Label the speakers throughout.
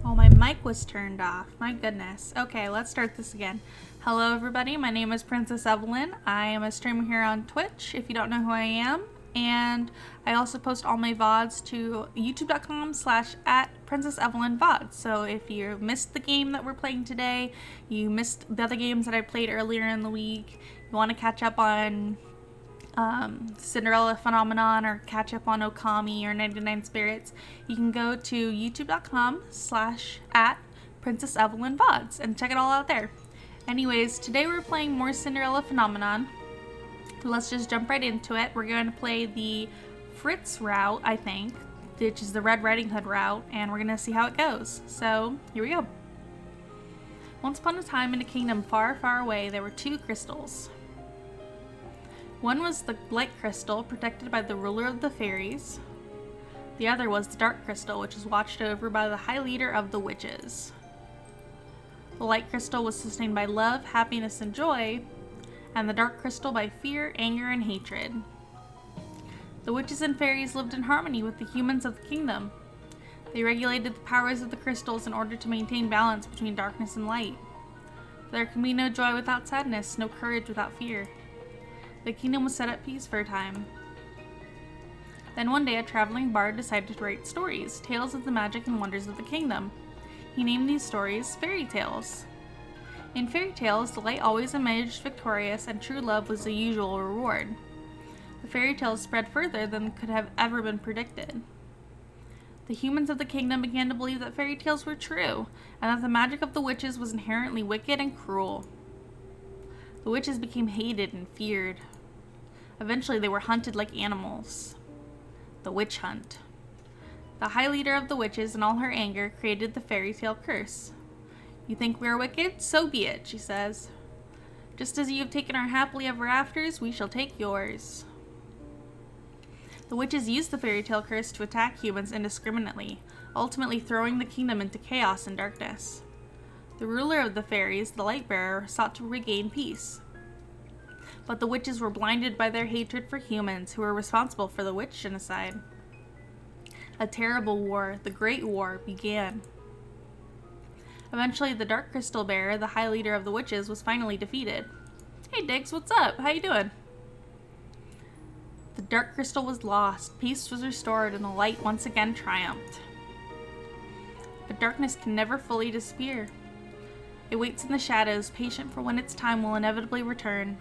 Speaker 1: Oh, my mic was turned off. My goodness. Okay, let's start this again. Hello, everybody. My name is Princess Evillan. I am a streamer here on Twitch, if you don't know who I am. And I also post all my VODs to youtube.com/@princessevillanvods. So if you missed the game that we're playing today, you missed the other games that I played earlier in the week, you want to catch up on Cinderella Phenomenon or catch up on Okami or 99 Spirits, you can go to youtube.com/@princessevillanvods and check it all out there. Anyways, today we're playing more Cinderella Phenomenon. Let's just jump right into it. We're going to play the Fritz route, I think, which is the Red Riding Hood route, and we're going to see how it goes. So, here we go. Once upon a time in a kingdom far, far away, there were two crystals. One was the light crystal, protected by the ruler of the fairies. The other was the dark crystal, which was watched over by the high leader of the witches. The light crystal was sustained by love, happiness, and joy, and the dark crystal by fear, anger, and hatred. The witches and fairies lived in harmony with the humans of the kingdom. They regulated the powers of the crystals in order to maintain balance between darkness and light. There can be no joy without sadness, no courage without fear. The kingdom was set at peace for a time. Then one day a traveling bard decided to write stories, tales of the magic and wonders of the kingdom. He named these stories fairy tales. In fairy tales, the light always emerged victorious and true love was the usual reward. The fairy tales spread further than could have ever been predicted. The humans of the kingdom began to believe that fairy tales were true, and that the magic of the witches was inherently wicked and cruel. The witches became hated and feared. Eventually, they were hunted like animals. The witch hunt. The high leader of the witches, in all her anger, created the fairy tale curse. You think we are wicked? So be it, she says. Just as you have taken our happily ever afters, we shall take yours. The witches used the fairy tale curse to attack humans indiscriminately, ultimately throwing the kingdom into chaos and darkness. The ruler of the fairies, the Lightbearer, sought to regain peace. But the witches were blinded by their hatred for humans, who were responsible for the witch genocide. A terrible war, the Great War, began. Eventually, the Dark Crystal Bearer, the high leader of the witches, was finally defeated. Hey Diggs, what's up? How you doing? The Dark Crystal was lost, peace was restored, and the light once again triumphed. But darkness can never fully disappear. It waits in the shadows, patient for when its time will inevitably return.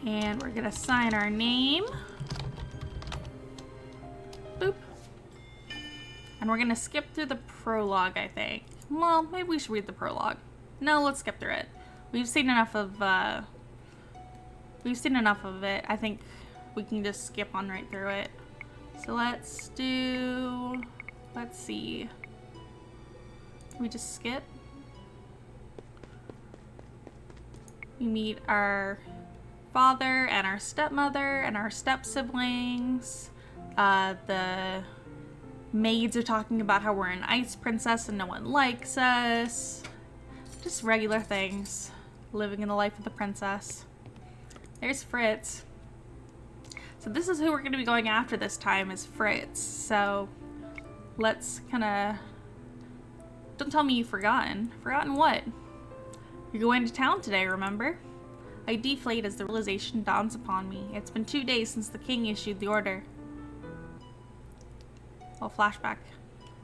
Speaker 1: And we're gonna sign our name. Boop. And we're gonna skip through the prologue, I think. Well, maybe we should read the prologue. No, let's skip through it. We've seen enough of it. I think we can just skip on right through it. So let's see. We just skip. We meet our father and our stepmother and our step-siblings. The maids are talking about how we're an ice princess and no one likes us. Just regular things. Living in the life of the princess. There's Fritz. So this is who we're going to be going after this time, is Fritz. So let's kind of... Don't tell me you've forgotten. Forgotten what? You're going to town today, remember? I deflate as the realization dawns upon me. It's been 2 days since the king issued the order. Oh, flashback.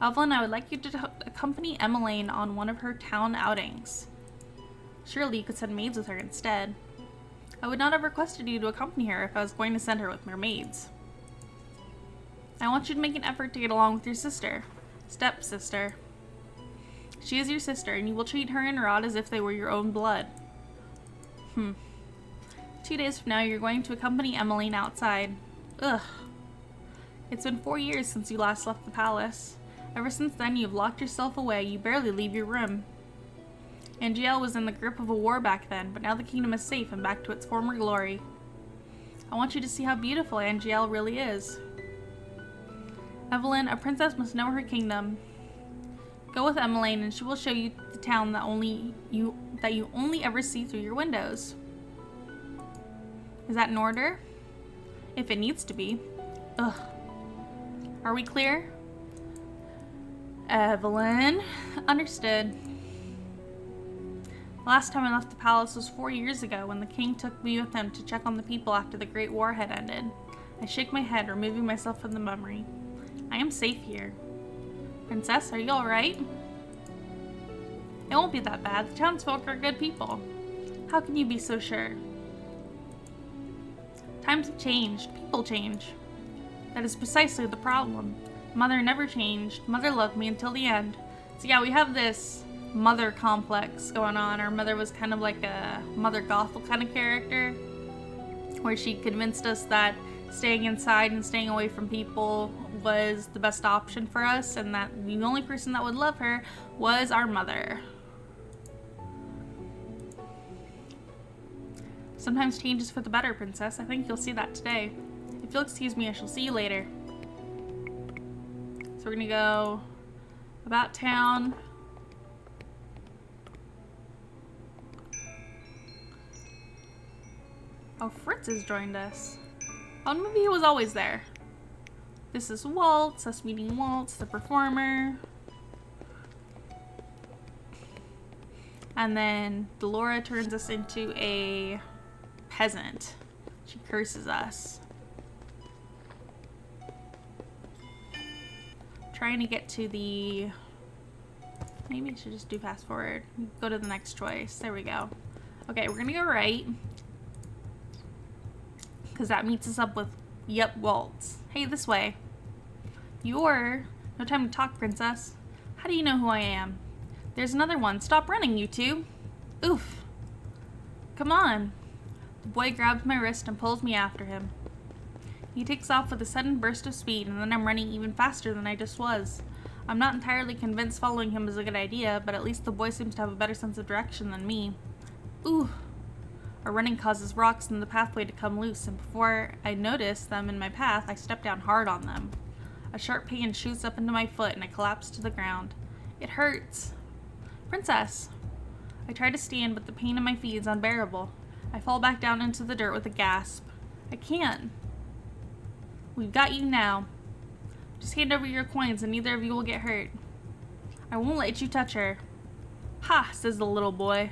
Speaker 1: Evillan, I would like you to accompany Evillan on one of her town outings. Surely you could send maids with her instead. I would not have requested you to accompany her if I was going to send her with mere maids. I want you to make an effort to get along with your sister. Stepsister. She is your sister, and you will treat her and Rod as if they were your own blood. 2 days from now, you're going to accompany Evillan outside. Ugh. It's been 4 years since you last left the palace. Ever since then, you've locked yourself away. You barely leave your room. Angielle was in the grip of a war back then, but now the kingdom is safe and back to its former glory. I want you to see how beautiful Angielle really is. Evillan, a princess must know her kingdom. Go with Evillan and she will show you the town that you only ever see through your windows. Is that in order? If it needs to be. Ugh. Are we clear? Evillan. Understood. The last time I left the palace was 4 years ago when the king took me with him to check on the people after the Great War had ended. I shake my head, removing myself from the memory. I am safe here. Princess, are you alright? It won't be that bad. The townsfolk are good people. How can you be so sure? Times have changed. People change. That is precisely the problem. Mother never changed. Mother loved me until the end. So yeah, we have this mother complex going on. Our mother was kind of like a Mother Gothel kind of character, where she convinced us that staying inside and staying away from people was the best option for us, and that the only person that would love her was our mother. Sometimes change is for the better, Princess. I think you'll see that today. If you'll excuse me, I shall see you later. So we're gonna go about town. Oh, Fritz has joined us. Oh, maybe he was always there. This is Waltz, us meeting Waltz, the performer. And then Delora turns us into a peasant. She curses us. Trying to get to the... Maybe I should just do fast forward. Go to the next choice. There we go. Okay, we're gonna go right, because that meets us up with, yep, Waltz. Hey, this way. You're... No time to talk, Princess. How do you know who I am? There's another one. Stop running, you two. Oof. Come on. The boy grabs my wrist and pulls me after him. He takes off with a sudden burst of speed, and then I'm running even faster than I just was. I'm not entirely convinced following him is a good idea, but at least the boy seems to have a better sense of direction than me. Ooh. Our running causes rocks in the pathway to come loose, and before I notice them in my path, I step down hard on them. A sharp pain shoots up into my foot, and I collapse to the ground. It hurts. Princess! I try to stand, but the pain in my feet is unbearable. I fall back down into the dirt with a gasp. I can't. We've got you now. Just hand over your coins and neither of you will get hurt. I won't let you touch her. Ha, says the little boy.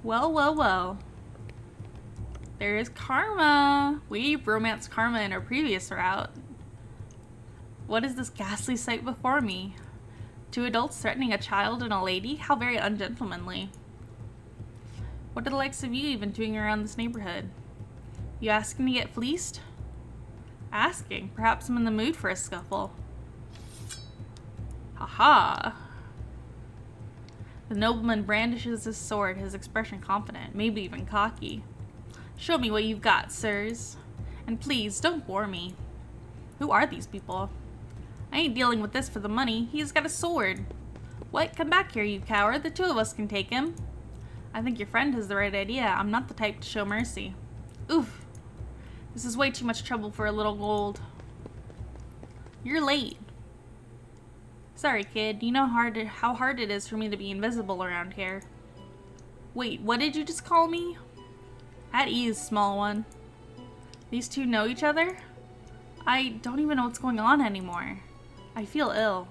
Speaker 1: Well, well, well. There is Karma. We romanced Karma in our previous route. What is this ghastly sight before me? Two adults threatening a child and a lady? How very ungentlemanly. What are the likes of you even doing around this neighborhood? You asking to get fleeced? Asking. Perhaps I'm in the mood for a scuffle. Haha. The nobleman brandishes his sword, his expression confident, maybe even cocky. Show me what you've got, sirs. And please, don't bore me. Who are these people? I ain't dealing with this for the money. He's got a sword. What? Come back here, you coward. The two of us can take him. I think your friend has the right idea. I'm not the type to show mercy. Oof. This is way too much trouble for a little gold. You're late. Sorry, kid. You know how hard it is for me to be invisible around here. Wait, what did you just call me? At ease, small one. These two know each other? I don't even know what's going on anymore. I feel ill.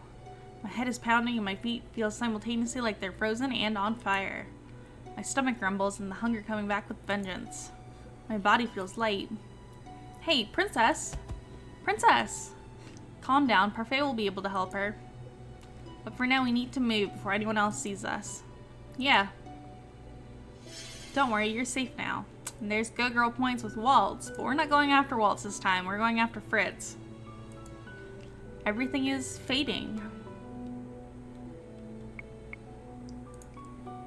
Speaker 1: My head is pounding and my feet feel simultaneously like they're frozen and on fire. My stomach rumbles and the hunger coming back with vengeance. My body feels light. Hey, Princess! Princess! Calm down, Parfait will be able to help her. But for now we need to move before anyone else sees us. Yeah. Don't worry, you're safe now. And there's good girl points with Waltz, but we're not going after Waltz this time, we're going after Fritz. Everything is fading.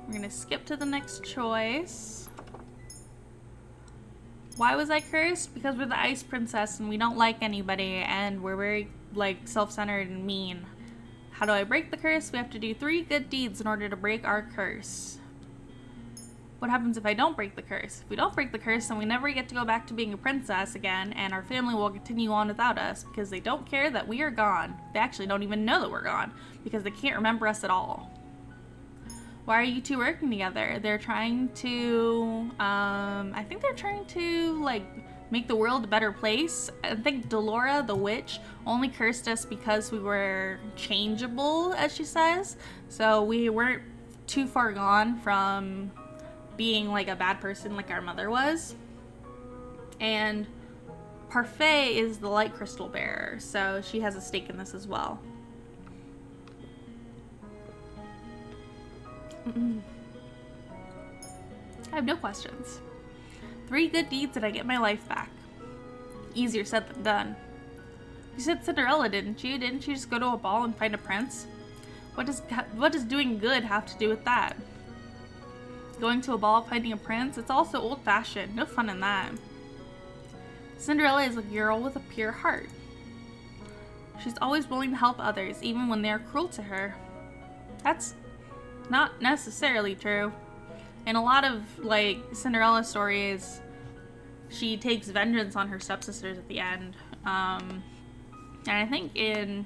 Speaker 1: We're gonna skip to the next choice. Why was I cursed? Because we're the Ice Princess and we don't like anybody and we're very, like, self-centered and mean. How do I break the curse? We have to do 3 good deeds in order to break our curse. What happens if I don't break the curse? If we don't break the curse, then we never get to go back to being a princess again, and our family will continue on without us because they don't care that we are gone. They actually don't even know that we're gone because they can't remember us at all. Why are you two working together? They're trying to, I think they're trying to, like, make the world a better place. I think Delora, the witch, only cursed us because we were changeable, as she says. So we weren't too far gone from being like a bad person like our mother was. And Parfait is the light crystal bearer, so she has a stake in this as well. I have no questions. 3 good deeds and I get my life back. Easier said than done. You said Cinderella, didn't you? Didn't you just go to a ball and find a prince? What does doing good have to do with that? Going to a ball, finding a prince? It's all so old-fashioned. No fun in that. Cinderella is a girl with a pure heart. She's always willing to help others, even when they are cruel to her. That's not necessarily true. In a lot of, like, Cinderella stories, she takes vengeance on her stepsisters at the end. And I think in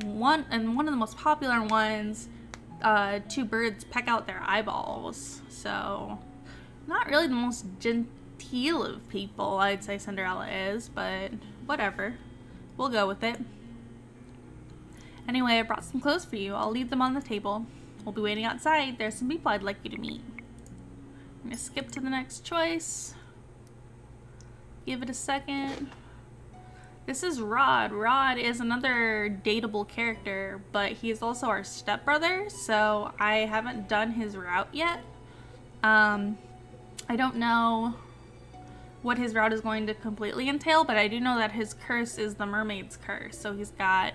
Speaker 1: one of the most popular ones, 2 birds peck out their eyeballs. So, not really the most genteel of people, I'd say Cinderella is, but whatever. We'll go with it. Anyway, I brought some clothes for you. I'll leave them on the table. We'll be waiting outside. There's some people I'd like you to meet. I'm gonna skip to the next choice. Give it a second. This is Rod. Rod is another dateable character, but he is also our stepbrother, so I haven't done his route yet. I don't know what his route is going to completely entail, but I do know that his curse is the mermaid's curse, so he's got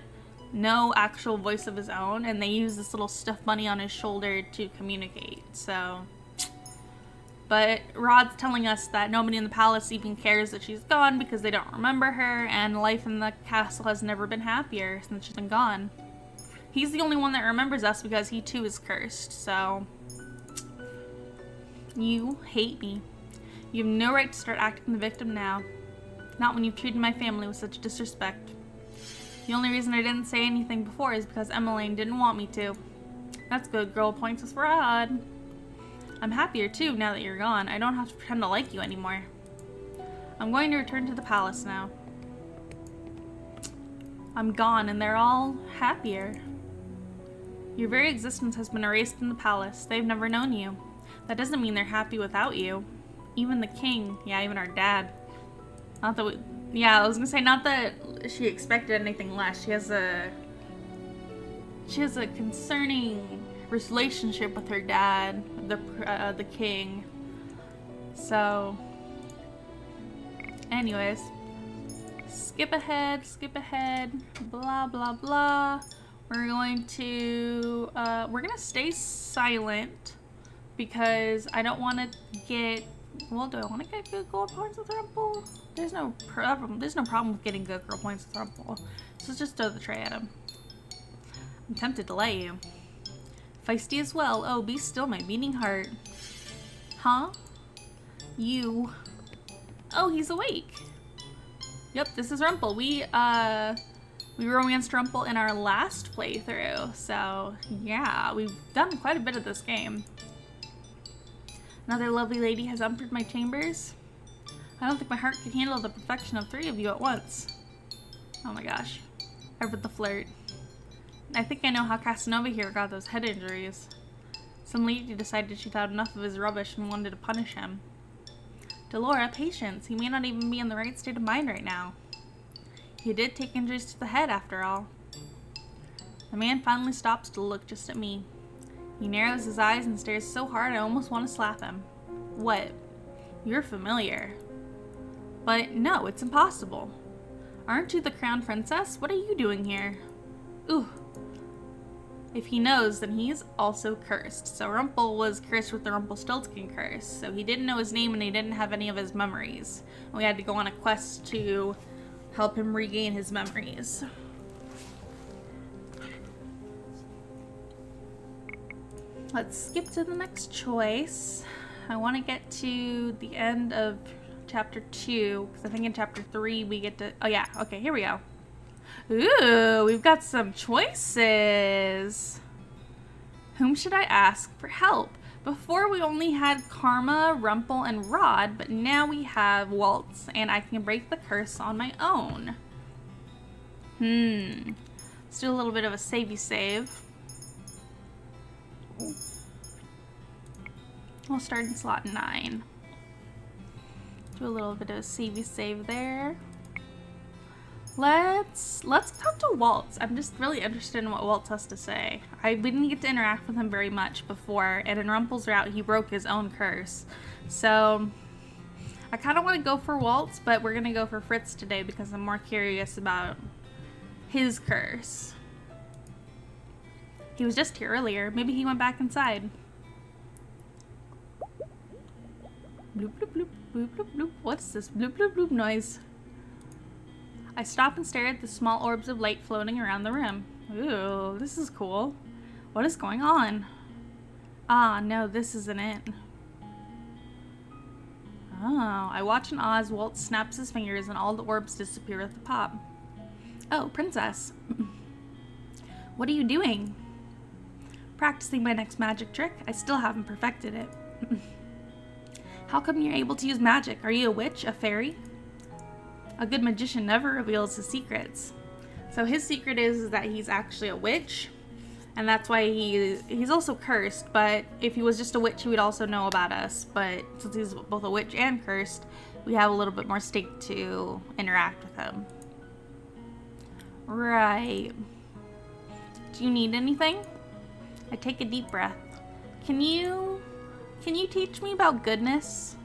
Speaker 1: no actual voice of his own, and they use this little stuffed bunny on his shoulder to communicate, so... But Rod's telling us that nobody in the palace even cares that she's gone because they don't remember her, and life in the castle has never been happier since she's been gone. He's the only one that remembers us because he too is cursed, so... You hate me. You have no right to start acting the victim now. Not when you've treated my family with such disrespect. The only reason I didn't say anything before is because Emmeline didn't want me to. That's good, girl. Points us for Rod. I'm happier too now that you're gone. I don't have to pretend to like you anymore. I'm going to return to the palace now. I'm gone and they're all happier. Your very existence has been erased in the palace. They've never known you. That doesn't mean they're happy without you. Even the king, yeah, even our dad. Not that I was gonna say, not that she expected anything less. She has a concerning relationship with her dad, the king. So, anyways, skip ahead, blah blah blah. We're gonna stay silent because I don't want to get. Well, do I want to get good gold points with Rumple? There's no problem. There's no problem with getting good girl points with Rumple. So let's just throw the tray at him. I'm tempted to let you. Feisty as well. Oh, be still, my beating heart. Huh? You. Oh, he's awake. Yep, this is Rumple. We romanced Rumple in our last playthrough. So, yeah, we've done quite a bit of this game. Another lovely lady has entered my chambers. I don't think my heart can handle the perfection of 3 of you at once. Oh my gosh. Ever the flirt. I think I know how Casanova here got those head injuries. Some lady decided she'd had enough of his rubbish and wanted to punish him. Delora, patience. He may not even be in the right state of mind right now. He did take injuries to the head after all. The man finally stops to look just at me. He narrows his eyes and stares so hard I almost want to slap him. What? You're familiar. But no, it's impossible. Aren't you the crown princess? What are you doing here? Ooh. If he knows, then he's also cursed. So Rumple was cursed with the Rumpelstiltskin curse. So he didn't know his name and he didn't have any of his memories. We had to go on a quest to help him regain his memories. Let's skip to the next choice. I want to get to the end of chapter 2, because I think in chapter 3 we get to... Oh yeah, okay, here we go. Ooh, we've got some choices. Whom should I ask for help? Before we only had Karma, Rumple, and Rod, but now we have Waltz, and I can break the curse on my own. Let's do a little bit of a savey save. We'll start in slot 9. Do a little bit of a savey save there. Let's talk to Waltz. I'm just really interested in what Waltz has to say. We didn't get to interact with him very much before, and in Rumple's route, he broke his own curse. So I kind of want to go for Waltz, but we're gonna go for Fritz today because I'm more curious about his curse. He was just here earlier. Maybe he went back inside. Bloop, bloop, bloop, bloop, bloop, bloop. What's this bloop, bloop, bloop noise? I stop and stare at the small orbs of light floating around the room. Ooh, this is cool. What is going on? Ah, no, this isn't it. Oh, I watch in awe as Walt snaps his fingers and all the orbs disappear at the pop. Oh, princess. What are you doing? Practicing my next magic trick. I still haven't perfected it. How come you're able to use magic? Are you a witch? A fairy? A good magician never reveals his secrets. So his secret is that he's actually a witch, and that's why he's also cursed, but if he was just a witch, he would also know about us. But since he's both a witch and cursed, we have a little bit more stake to interact with him. Right. Do you need anything? I take a deep breath. Can you teach me about goodness?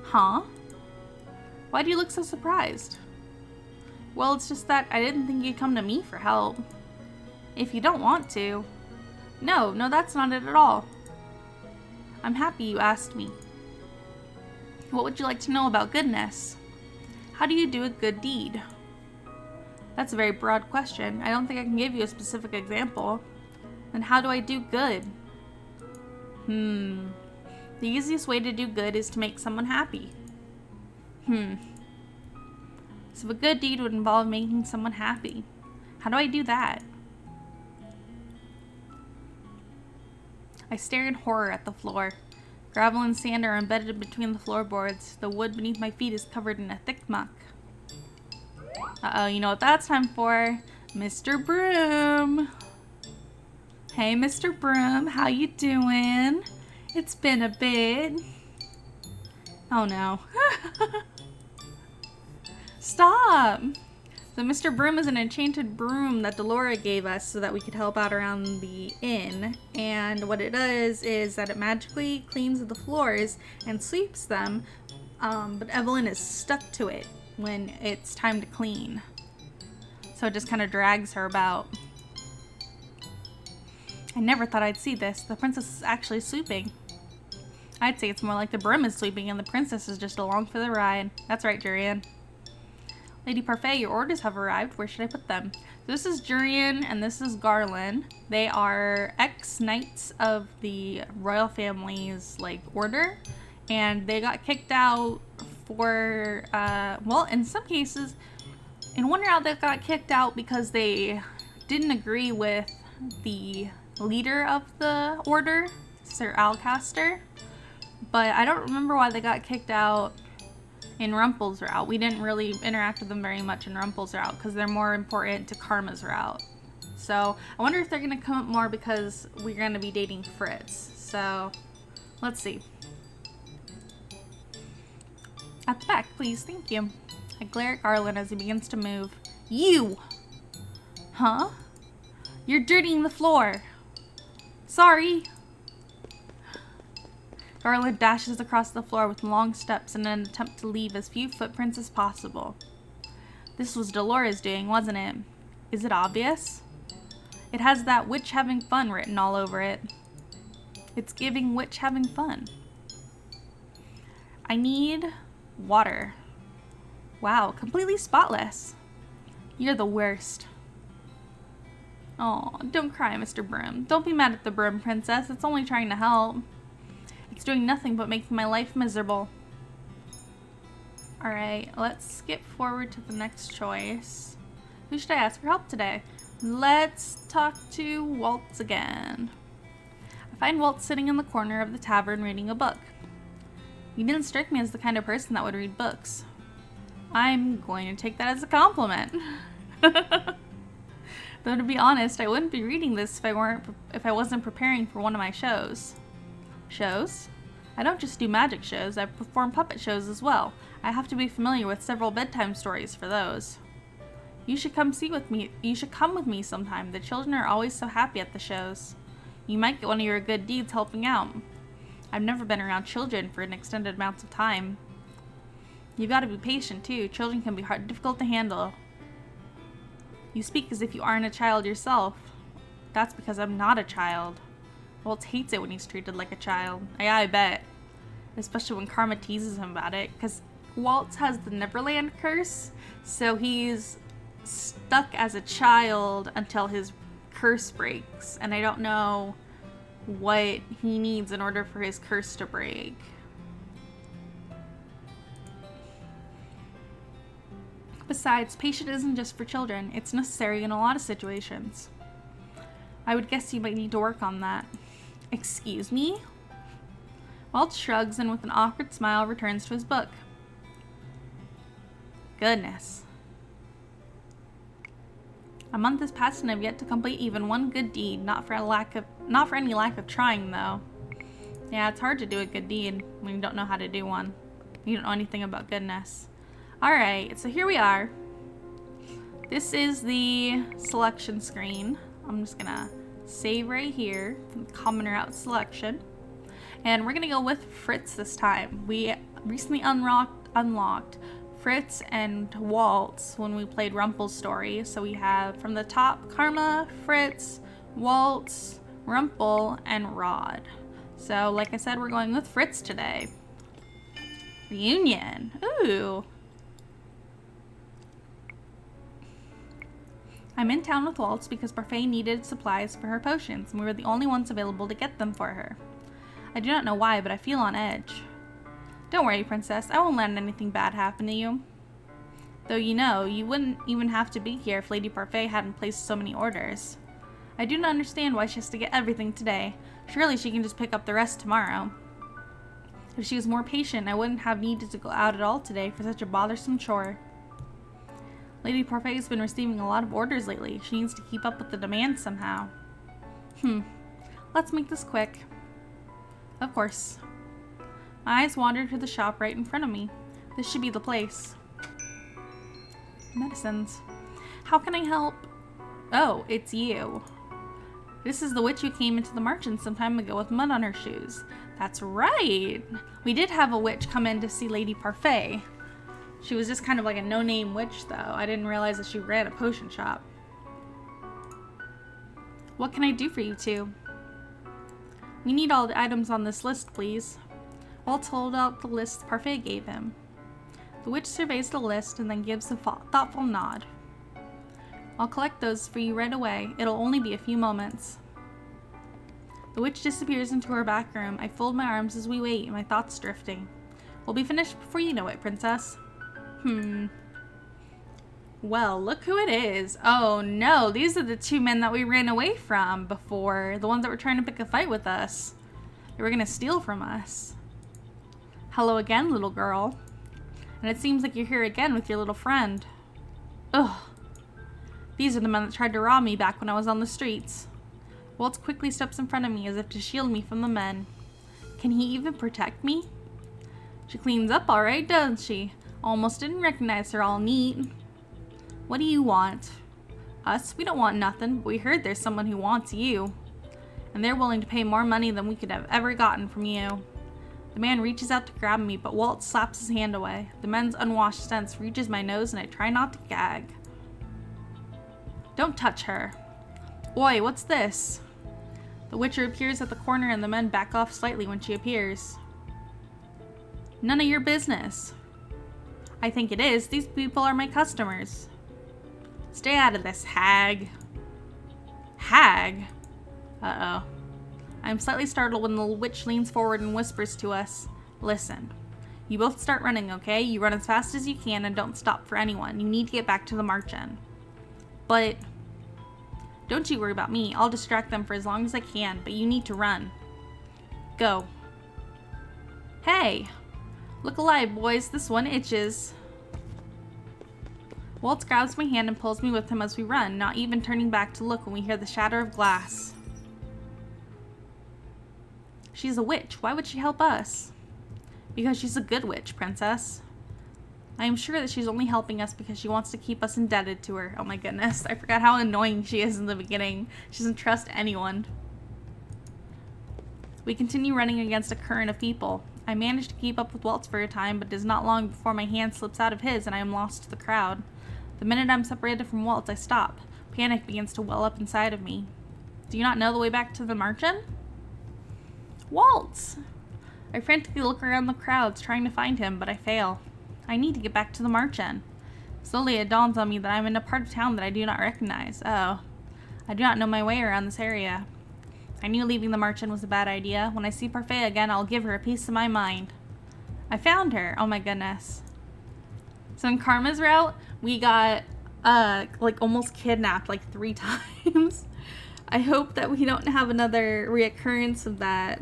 Speaker 1: Huh? Why do you look so surprised? Well, it's just that I didn't think you'd come to me for help. If you don't want to. No, that's not it at all. I'm happy you asked me. What would you like to know about goodness? How do you do a good deed? That's a very broad question. I don't think I can give you a specific example. Then how do I do good? The easiest way to do good is to make someone happy. So a good deed would involve making someone happy. How do I do that? I stare in horror at the floor. Gravel and sand are embedded between the floorboards. The wood beneath my feet is covered in a thick muck. Uh-oh, you know what that's time for? Mr. Broom. Hey, Mr. Broom, how you doing? It's been a bit. Oh no. Stop! So Mr. Broom is an enchanted broom that Delora gave us so that we could help out around the inn. And what it does is that it magically cleans the floors and sweeps them, but Evillan is stuck to it when it's time to clean. So it just kind of drags her about. I never thought I'd see this. The princess is actually sweeping. I'd say it's more like the broom is sweeping and the princess is just along for the ride. That's right, Jurian. Lady Parfait, your orders have arrived. Where should I put them? So this is Jurian and this is Garland. They are ex-knights of the royal family's order, and they got kicked out for well, in some cases, in one route they got kicked out because they didn't agree with the leader of the order, Sir Alcaster. But I don't remember why they got kicked out in Rumple's route. We didn't really interact with them very much in Rumple's route because they're more important to Karma's route. So I wonder if they're going to come up more because we're going to be dating Fritz. So let's see. At the back, please. Thank you. I glare at Garland as he begins to move. You! Huh? You're dirtying the floor. Sorry. Garland dashes across the floor with long steps in an attempt to leave as few footprints as possible. This was Delora's doing, wasn't it? Is it obvious? It has that witch having fun written all over it. It's giving witch having fun. I need water. Wow, completely spotless. You're the worst. Oh, don't cry, Mr. Broom. Don't be mad at the broom, princess. It's only trying to help. It's doing nothing but making my life miserable. Alright, let's skip forward to the next choice. Who should I ask for help today? Let's talk to Waltz again. I Find Walt sitting in the corner of the tavern reading a book. You didn't strike me as the kind of person that would read books. I'm going to take that as a compliment. Though to be honest, I wouldn't be reading this if I wasn't preparing for one of my shows. Shows? I don't just do magic shows, I perform puppet shows as well. I have to be familiar with several bedtime stories for those. You should come with me sometime. The children are always so happy at the shows. You might get one of your good deeds helping out. I've never been around children for an extended amount of time. You've got to be patient too. Children can be difficult to handle. You speak as if you aren't a child yourself. That's because I'm not a child. Walt hates it when he's treated like a child. Yeah, I bet. Especially when Karma teases him about it, because Walt has the Neverland curse, so he's stuck as a child until his curse breaks, and I don't know what he needs in order for his curse to break. Besides, patience isn't just for children, it's necessary in a lot of situations. I would guess you might need to work on that. Excuse me? Walt shrugs and with an awkward smile returns to his book. Goodness. A month has passed and I've yet to complete even one good deed, not for any lack of trying though. Yeah, it's hard to do a good deed when you don't know how to do one. You don't know anything about goodness. Alright, so here we are. This is the selection screen. I'm just gonna save right here, commoner out selection. And we're gonna go with Fritz this time. We recently unlocked Fritz and Waltz when we played Rumple's story. So we have from the top Karma, Fritz, Waltz, Rumple, and Rod. So like I said, we're going with Fritz today. Reunion. Ooh. I'm in town with Waltz because Parfait needed supplies for her potions, and we were the only ones available to get them for her. I do not know why, but I feel on edge. Don't worry, Princess. I won't let anything bad happen to you. Though you know, you wouldn't even have to be here if Lady Parfait hadn't placed so many orders. I do not understand why she has to get everything today. Surely she can just pick up the rest tomorrow. If she was more patient, I wouldn't have needed to go out at all today for such a bothersome chore. Lady Parfait has been receiving a lot of orders lately. She needs to keep up with the demand somehow. Let's make this quick. Of course. My eyes wandered to the shop right in front of me. This should be the place. Medicines. How can I help? Oh, it's you. This is the witch who came into the merchant some time ago with mud on her shoes. That's right. We did have a witch come in to see Lady Parfait. She was just kind of like a no-name witch, though. I didn't realize that she ran a potion shop. What can I do for you two? We need all the items on this list, please. Walt told out the list Parfait gave him. The witch surveys the list and then gives a thoughtful nod. I'll collect those for you right away. It'll only be a few moments. The witch disappears into her back room. I fold my arms as we wait, my thoughts drifting. We'll be finished before you know it, Princess. Well, look who it is. Oh no, these are the two men that we ran away from before. The ones that were trying to pick a fight with us. They were gonna steal from us. Hello again, little girl. And it seems like you're here again with your little friend. Ugh. These are the men that tried to rob me back when I was on the streets. Waltz quickly steps in front of me as if to shield me from the men. Can he even protect me? She cleans up all right, doesn't she? Almost didn't recognize her all neat. What do you want? Us? We don't want nothing, but we heard there's someone who wants you. And they're willing to pay more money than we could have ever gotten from you. The man reaches out to grab me, but Walt slaps his hand away. The man's unwashed sense reaches my nose and I try not to gag. Don't touch her. Oi, what's this? The witcher appears at the corner and the men back off slightly when she appears. None of your business. I think it is. These people are my customers. Stay out of this, hag. Hag? Uh-oh. I'm slightly startled when the witch leans forward and whispers to us. Listen. You both start running, okay? You run as fast as you can and don't stop for anyone. You need to get back to the March End. But don't you worry about me. I'll distract them for as long as I can, but you need to run. Go. Hey! Look alive, boys. This one itches. Waltz grabs my hand and pulls me with him as we run, not even turning back to look when we hear the shatter of glass. She's a witch. Why would she help us? Because she's a good witch, princess. I am sure that she's only helping us because she wants to keep us indebted to her. Oh my goodness, I forgot how annoying she is in the beginning. She doesn't trust anyone. We continue running against a current of people. I manage to keep up with Waltz for a time, but it is not long before my hand slips out of his and I am lost to the crowd. The minute I'm separated from Waltz, I stop. Panic begins to well up inside of me. Do you not know the way back to the margin? Waltz! I frantically look around the crowds, trying to find him, but I fail. I need to get back to the margin. Slowly it dawns on me that I'm in a part of town that I do not recognize. Oh, I do not know my way around this area. I knew leaving the margin was a bad idea. When I see Parfait again, I'll give her a piece of my mind. I found her. Oh my goodness. So in Karma's route, we got like almost kidnapped like 3 times. I hope that we don't have another reoccurrence of that,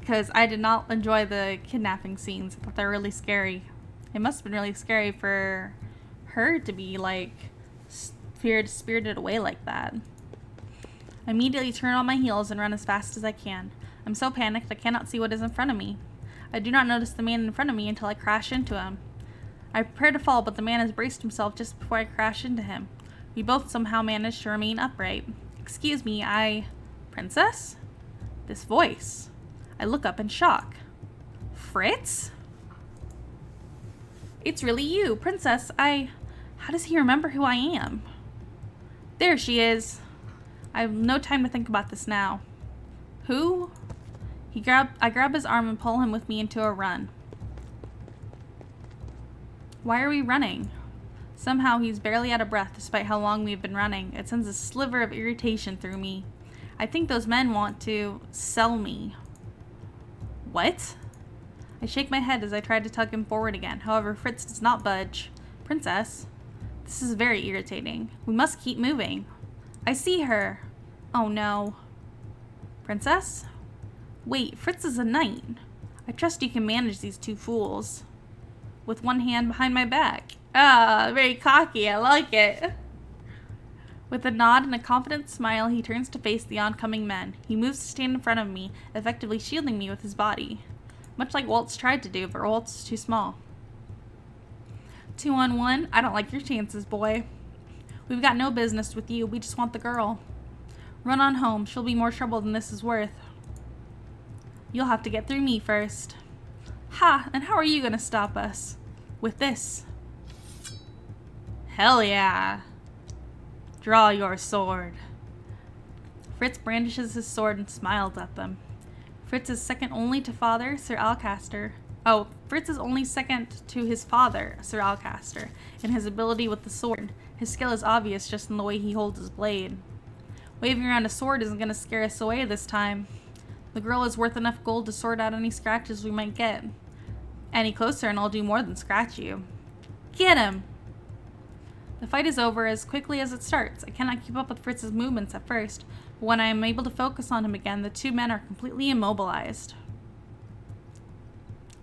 Speaker 1: because I did not enjoy the kidnapping scenes. I thought they were really scary. It must have been really scary for her to be like spirited away like that. I immediately turn on my heels and run as fast as I can. I'm so panicked I cannot see what is in front of me. I do not notice the man in front of me until I crash into him. I prepare to fall, but the man has braced himself just before I crash into him. We both somehow manage to remain upright. Excuse me, Princess? This voice. I look up in shock. Fritz? It's really you, Princess. How does he remember who I am? There she is. I have no time to think about this now. Who? I grab his arm and pull him with me into a run. Why are we running? Somehow he's barely out of breath despite how long we've been running. It sends a sliver of irritation through me. I think those men want to sell me. What? I shake my head as I try to tug him forward again. However, Fritz does not budge. Princess, this is very irritating. We must keep moving. I see her. Oh no. Princess? Wait, Fritz is a knight. I trust you can manage these 2 fools. With one hand behind my back. Ah, very cocky. I like it. With a nod and a confident smile, he turns to face the oncoming men. He moves to stand in front of me, effectively shielding me with his body. Much like Waltz tried to do, but Waltz is too small. 2 on 1? I don't like your chances, boy. We've got no business with you. We just want the girl. Run on home. She'll be more trouble than this is worth. You'll have to get through me first. Ha! And how are you gonna stop us? With this. Hell yeah! Draw your sword. Fritz brandishes his sword and smiles at them. Fritz is second only to father, Sir Alcaster. Oh, Fritz is only second to his father, Sir Alcaster, in his ability with the sword. His skill is obvious just in the way he holds his blade. Waving around a sword isn't gonna scare us away this time. The girl is worth enough gold to sort out any scratches we might get. Any closer and I'll do more than scratch you. Get him! The fight is over as quickly as it starts. I cannot keep up with Fritz's movements at first, but when I am able to focus on him again, the 2 men are completely immobilized.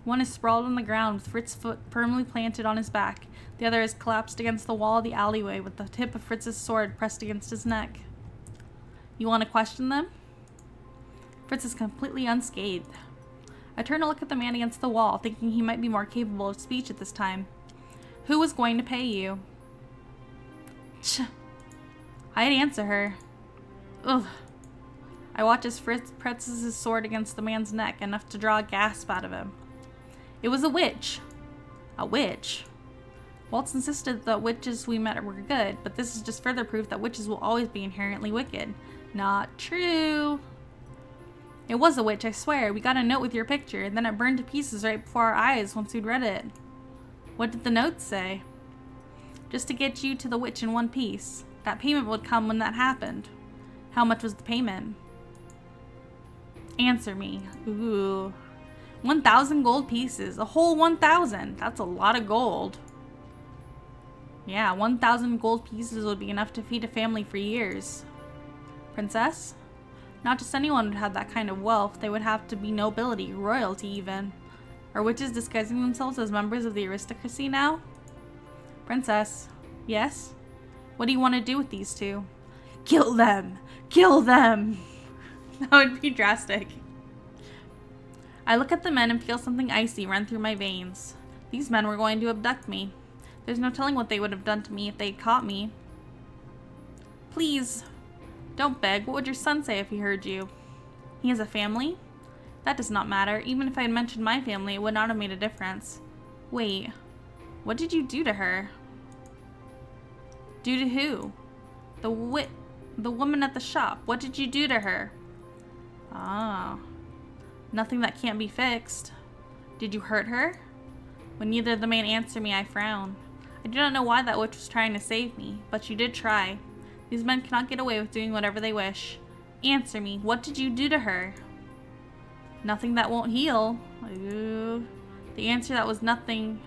Speaker 1: One is sprawled on the ground with Fritz's foot firmly planted on his back. The other is collapsed against the wall of the alleyway with the tip of Fritz's sword pressed against his neck. You want to question them? Fritz is completely unscathed. I turn to look at the man against the wall, thinking he might be more capable of speech at this time. Who was going to pay you? Tch. I'd answer her. Ugh. I watch as Fritz presses his sword against the man's neck, enough to draw a gasp out of him. It was a witch. A witch? Waltz insisted that witches we met were good, but this is just further proof that witches will always be inherently wicked. Not true. It was a witch, I swear. We got a note with your picture, and then it burned to pieces right before our eyes once we'd read it. What did the note say? Just to get you to the witch in one piece. That payment would come when that happened. How much was the payment? Answer me. Ooh. 1,000 gold pieces. A whole 1,000. That's a lot of gold. Yeah, 1,000 gold pieces would be enough to feed a family for years. Princess? Not just anyone would have that kind of wealth. They would have to be nobility, royalty even. Are witches disguising themselves as members of the aristocracy now? Princess, yes? What do you want to do with these two? Kill them! Kill them! That would be drastic. I look at the men and feel something icy run through my veins. These men were going to abduct me. There's no telling what they would have done to me if they'd caught me. Please, don't beg. What would your son say if he heard you? He has a family? That does not matter. Even if I had mentioned my family, it would not have made a difference. Wait, what did you do to her? Do to who? The woman at the shop. What did you do to her? Ah, nothing that can't be fixed. Did you hurt her? When neither of the men answer me, I frown. I do not know why that witch was trying to save me, but she did try. These men cannot get away with doing whatever they wish. Answer me, what did you do to her? Nothing that won't heal. Ooh. The anger that was nothing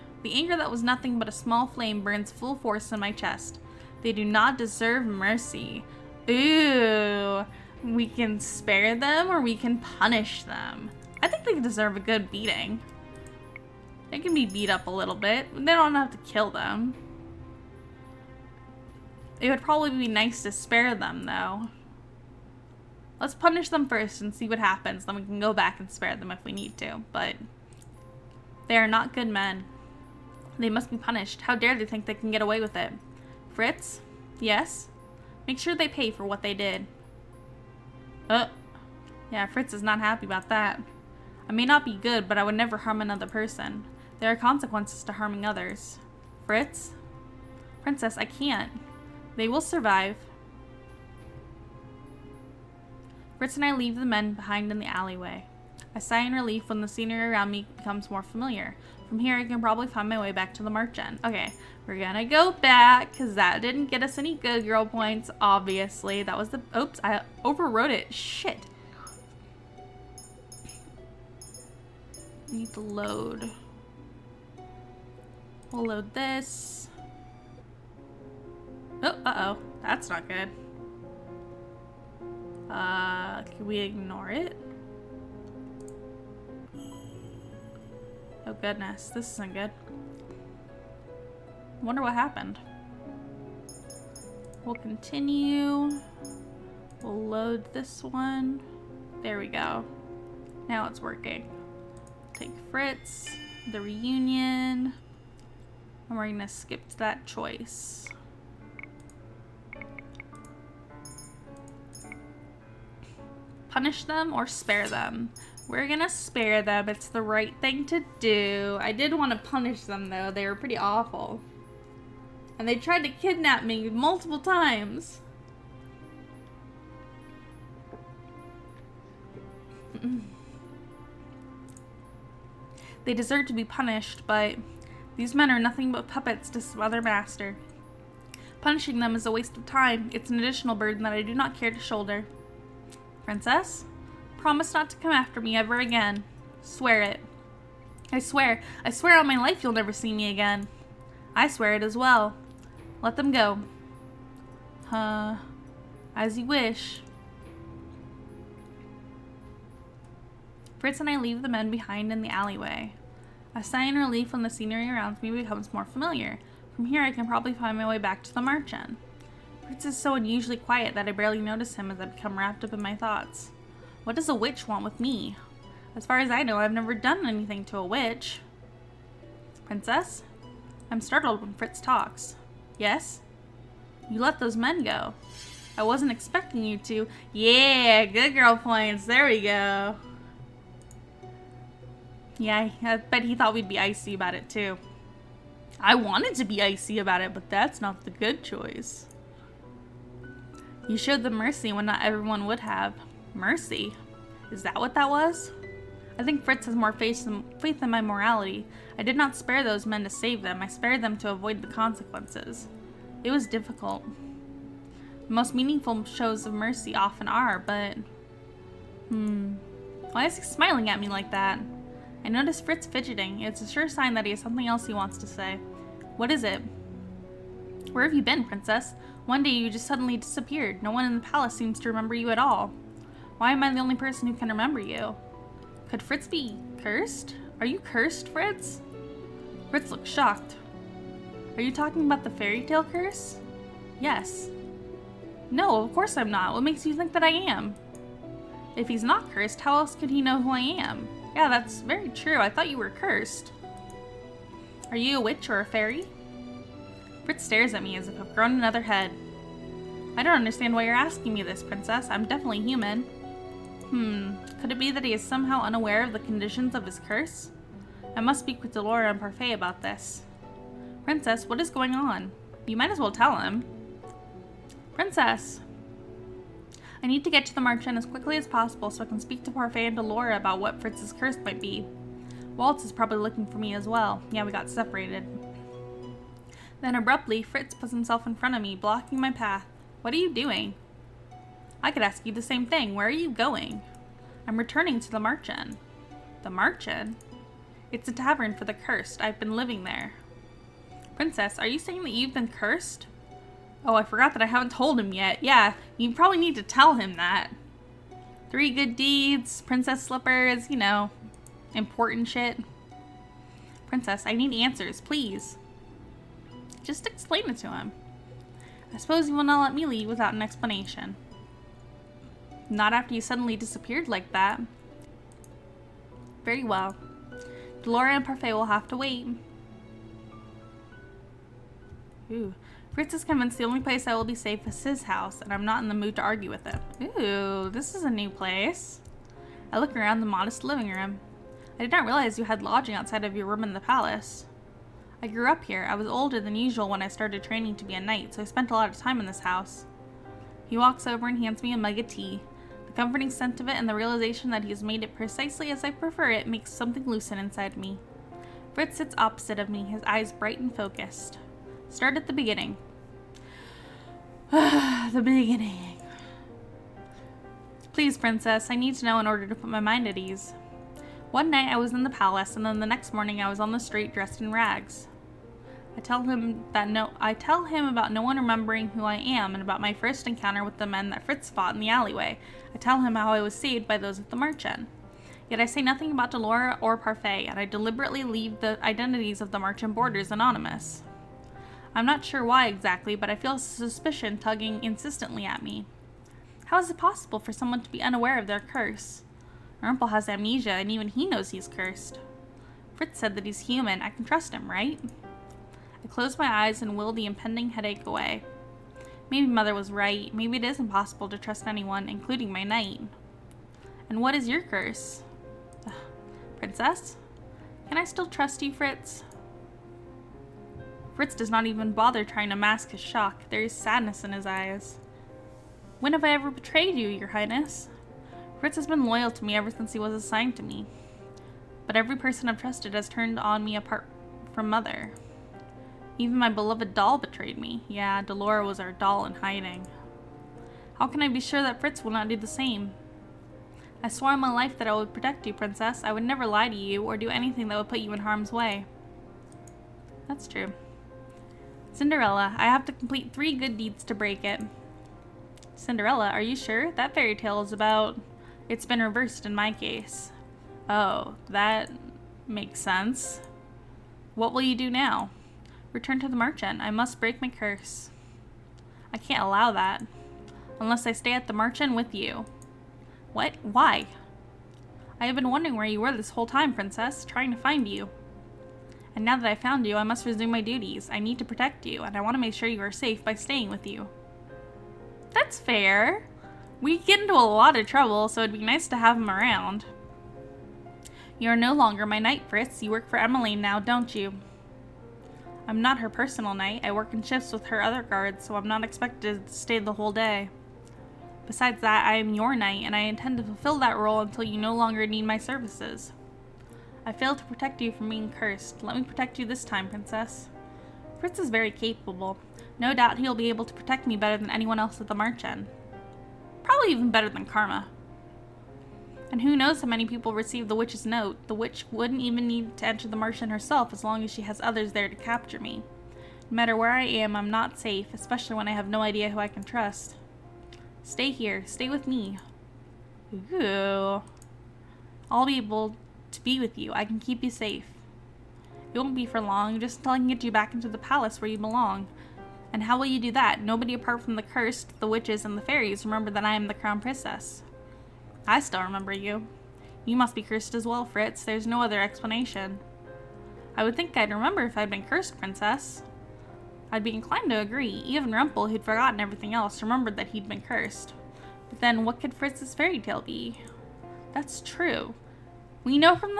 Speaker 1: but a small flame burns full force in my chest. They do not deserve mercy. Ooh. We can spare them or we can punish them. I think they deserve a good beating. They can be beat up a little bit. They don't have to kill them. It would probably be nice to spare them, though. Let's punish them first and see what happens. Then we can go back and spare them if we need to. But they are not good men. They must be punished. How dare they think they can get away with it? Fritz? Yes? Make sure they pay for what they did. Yeah, Fritz is not happy about that. I may not be good, but I would never harm another person. There are consequences to harming others. Fritz? Princess, I can't. They will survive. Fritz and I leave the men behind in the alleyway. I sigh in relief when the scenery around me becomes more familiar. From here, I can probably find my way back to the Marchen. Okay, we're gonna go back, because that didn't get us any good girl points, obviously. That was the... Oops, I overwrote it. Shit. Need to load. We'll load this. Oh, uh-oh. That's not good. Can we ignore it? Oh goodness, this isn't good. Wonder what happened. We'll continue. We'll load this one. There we go. Now it's working. Take Fritz, the reunion, and we're gonna skip to that choice. Punish them or spare them? We're gonna spare them. It's the right thing to do. I did want to punish them though. They were pretty awful. And they tried to kidnap me multiple times. They deserve to be punished, but these men are nothing but puppets to some other master. Punishing them is a waste of time. It's an additional burden that I do not care to shoulder. Princess? Promise not to come after me ever again. Swear it. I swear on my life you'll never see me again. I swear it as well. Let them go. As you wish. Fritz and I leave the men behind in the alleyway. I sigh in relief when the scenery around me becomes more familiar. From here I can probably find my way back to the Marchen. Fritz is so unusually quiet that I barely notice him as I become wrapped up in my thoughts. What does a witch want with me? As far as I know, I've never done anything to a witch. Princess? I'm startled when Fritz talks. Yes? You let those men go. I wasn't expecting you to. Yeah, good girl points. There we go. Yeah, I bet he thought we'd be icy about it too. I wanted to be icy about it, but that's not the good choice. You showed them mercy when not everyone would have. Mercy? Is that what that was? I think Fritz has more faith in my morality. I did not spare those men to save them. I spared them to avoid the consequences. It was difficult. The most meaningful shows of mercy often are, but... Why is he smiling at me like that? I notice Fritz fidgeting. It's a sure sign that he has something else he wants to say. What is it? Where have you been, Princess? One day you just suddenly disappeared. No one in the palace seems to remember you at all. Why am I the only person who can remember you? Could Fritz be cursed? Are you cursed, Fritz? Fritz looks shocked. Are you talking about the fairy tale curse? Yes. No, of course I'm not. What makes you think that I am? If he's not cursed, how else could he know who I am? Yeah, that's very true. I thought you were cursed. Are you a witch or a fairy? Fritz stares at me as if I've grown another head. I don't understand why you're asking me this, princess. I'm definitely human. Could it be that he is somehow unaware of the conditions of his curse? I must speak with Delora and Parfait about this. Princess, what is going on? You might as well tell him. Princess! I need to get to the marchand as quickly as possible so I can speak to Parfait and Delora about what Fritz's curse might be. Waltz is probably looking for me as well. Yeah, we got separated. Then abruptly, Fritz puts himself in front of me, blocking my path. What are you doing? I could ask you the same thing. Where are you going? I'm returning to the marchand. The marchand? It's a tavern for the cursed. I've been living there. Princess, are you saying that you've been cursed? Oh, I forgot that I haven't told him yet. Yeah, you probably need to tell him that. 3 good deeds, princess slippers, you know, important shit. Princess, I need answers, please. Just explain it to him. I suppose you will not let me leave without an explanation. Not after you suddenly disappeared like that. Very well. Delora and Parfait will have to wait. Ooh. Fritz is convinced the only place I will be safe is his house, and I'm not in the mood to argue with him. Ooh, this is a new place. I look around the modest living room. I did not realize you had lodging outside of your room in the palace. I grew up here. I was older than usual when I started training to be a knight, so I spent a lot of time in this house. He walks over and hands me a mug of tea. The comforting scent of it and the realization that he has made it precisely as I prefer it makes something loosen inside me. Fritz sits opposite of me, his eyes bright and focused. Start at the beginning. The beginning. Please, princess, I need to know in order to put my mind at ease. One night I was in the palace, and then the next morning I was on the street dressed in rags. I tell him about no one remembering who I am and about my first encounter with the men that Fritz fought in the alleyway. I tell him how I was saved by those at the marchand. Yet I say nothing about Delora or Parfait, and I deliberately leave the identities of the marchand boarders anonymous. I'm not sure why exactly, but I feel suspicion tugging insistently at me. How is it possible for someone to be unaware of their curse? Rumpel has amnesia, and even he knows he's cursed. Fritz said that he's human. I can trust him, right? I close my eyes and will the impending headache away. Maybe Mother was right. Maybe it is impossible to trust anyone, including my knight. And what is your curse? Princess? Can I still trust you, Fritz? Fritz does not even bother trying to mask his shock. There is sadness in his eyes. When have I ever betrayed you, Your Highness? Fritz has been loyal to me ever since he was assigned to me. But every person I've trusted has turned on me apart from Mother. Even my beloved doll betrayed me. Yeah, Delora was our doll in hiding. How can I be sure that Fritz will not do the same? I swore on my life that I would protect you, Princess. I would never lie to you or do anything that would put you in harm's way. That's true. Cinderella, I have to complete 3 good deeds to break it. Cinderella, are you sure? That fairy tale is about... It's been reversed in my case. Oh, that makes sense. What will you do now? Return to the marchand. I must break my curse. I can't allow that. Unless I stay at the marchand with you. What? Why? I have been wondering where you were this whole time, Princess, trying to find you. And now that I found you, I must resume my duties. I need to protect you, and I want to make sure you are safe by staying with you. That's fair. We get into a lot of trouble, so it'd be nice to have him around. You are no longer my knight, Fritz. You work for Evillan now, don't you? I'm not her personal knight. I work in shifts with her other guards, so I'm not expected to stay the whole day. Besides that, I am your knight, and I intend to fulfill that role until you no longer need my services. I failed to protect you from being cursed. Let me protect you this time, Princess. Fritz is very capable. No doubt he'll be able to protect me better than anyone else at the marchand. Probably even better than Karma. And who knows how many people received the witch's note. The witch wouldn't even need to enter the marchand herself as long as she has others there to capture me. No matter where I am, I'm not safe, especially when I have no idea who I can trust. Stay here. Stay with me. Ooh. I'll be able to be with you. I can keep you safe. It won't be for long, just until I can get you back into the palace where you belong. And how will you do that? Nobody apart from the cursed, the witches, and the fairies remember that I am the crown princess. I still remember you. You must be cursed as well, Fritz. There's no other explanation. I would think I'd remember if I'd been cursed, princess. I'd be inclined to agree. Even Rumpel, who'd forgotten everything else, remembered that he'd been cursed. But then, what could Fritz's fairy tale be? That's true. We know from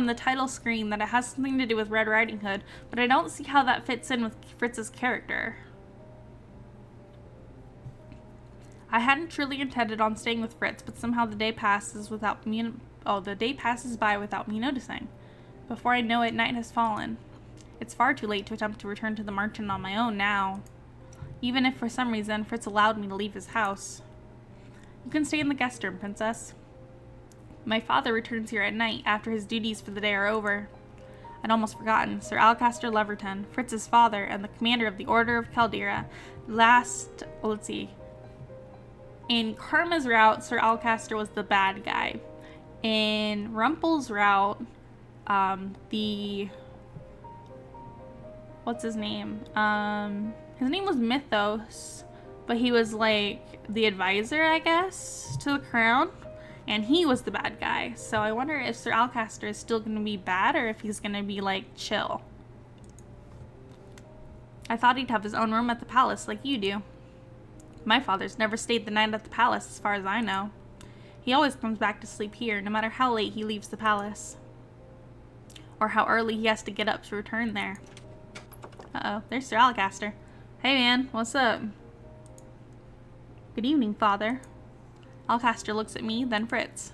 Speaker 1: the title screen that it has something to do with Red Riding Hood, but I don't see how that fits in with Fritz's character. I hadn't truly intended on staying with Fritz, but somehow the day passes by without me noticing. Before I know it, night has fallen. It's far too late to attempt to return to the merchant on my own now, even if for some reason Fritz allowed me to leave his house. You can stay in the guest room, princess. My father returns here at night after his duties for the day are over. I'd almost forgotten. Sir Alcaster Leverton, Fritz's father, and the commander of the Order of Caldera. In Karma's route, Sir Alcaster was the bad guy. In Rumpel's route, what's his name? His name was Mythos, but he was like the advisor, I guess, to the crown. And he was the bad guy. So I wonder if Sir Alcaster is still going to be bad or if he's going to be, like, chill. I thought he'd have his own room at the palace like you do. My father's never stayed the night at the palace as far as I know. He always comes back to sleep here, no matter how late he leaves the palace. Or how early he has to get up to return there. Uh-oh, there's Sir Alcaster. Hey man, what's up? Good evening, father. Alcaster looks at me, then Fritz.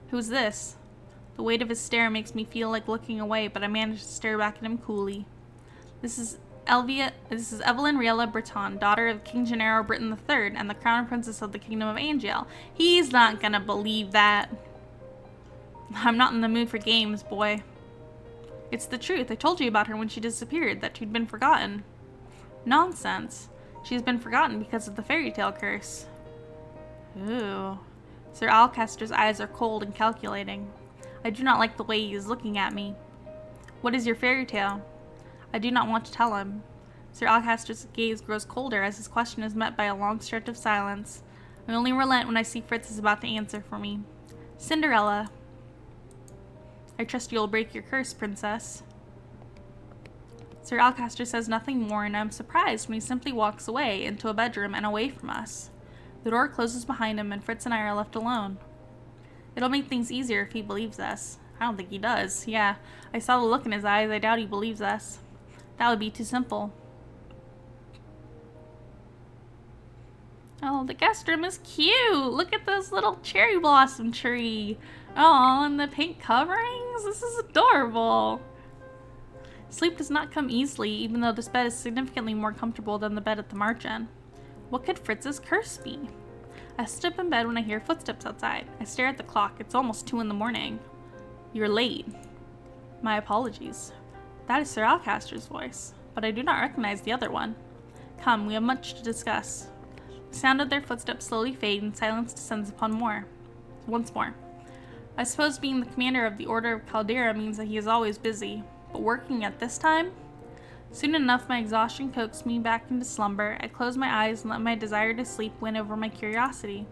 Speaker 1: Who's this? The weight of his stare makes me feel like looking away, but I manage to stare back at him coolly. This is Evillan Riella Breton, daughter of King Gennaro Britain III and the crown princess of the Kingdom of Angel. He's not gonna believe that. I'm not in the mood for games, boy. It's the truth. I told you about her when she disappeared, that she'd been forgotten. Nonsense. She's been forgotten because of the fairy tale curse. Ooh. Sir Alcaster's eyes are cold and calculating. I do not like the way he is looking at me. What is your fairy tale? I do not want to tell him. Sir Alcaster's gaze grows colder as his question is met by a long stretch of silence. I only relent when I see Fritz is about to answer for me. Cinderella. I trust you'll break your curse, princess. Sir Alcaster says nothing more, and I'm surprised when he simply walks away into a bedroom and away from us. The door closes behind him and Fritz and I are left alone. It'll make things easier if he believes us. I don't think he does. Yeah, I saw the look in his eyes. I doubt he believes us. That would be too simple. Oh, the guest room is cute. Look at this little cherry blossom tree. Oh, and the pink coverings. This is adorable. Sleep does not come easily, even though this bed is significantly more comfortable than the bed at the margin. What could Fritz's curse be? I sit up in bed when I hear footsteps outside. I stare at the clock. It's almost 2 in the morning. You're late. My apologies. That is Sir Alcaster's voice, but I do not recognize the other one. Come, we have much to discuss. The sound of their footsteps slowly fade and silence descends upon once more. I suppose being the commander of the Order of Caldera means that he is always busy, but working at this time? Soon enough, my exhaustion coaxed me back into slumber. I closed my eyes and let my desire to sleep win over my curiosity.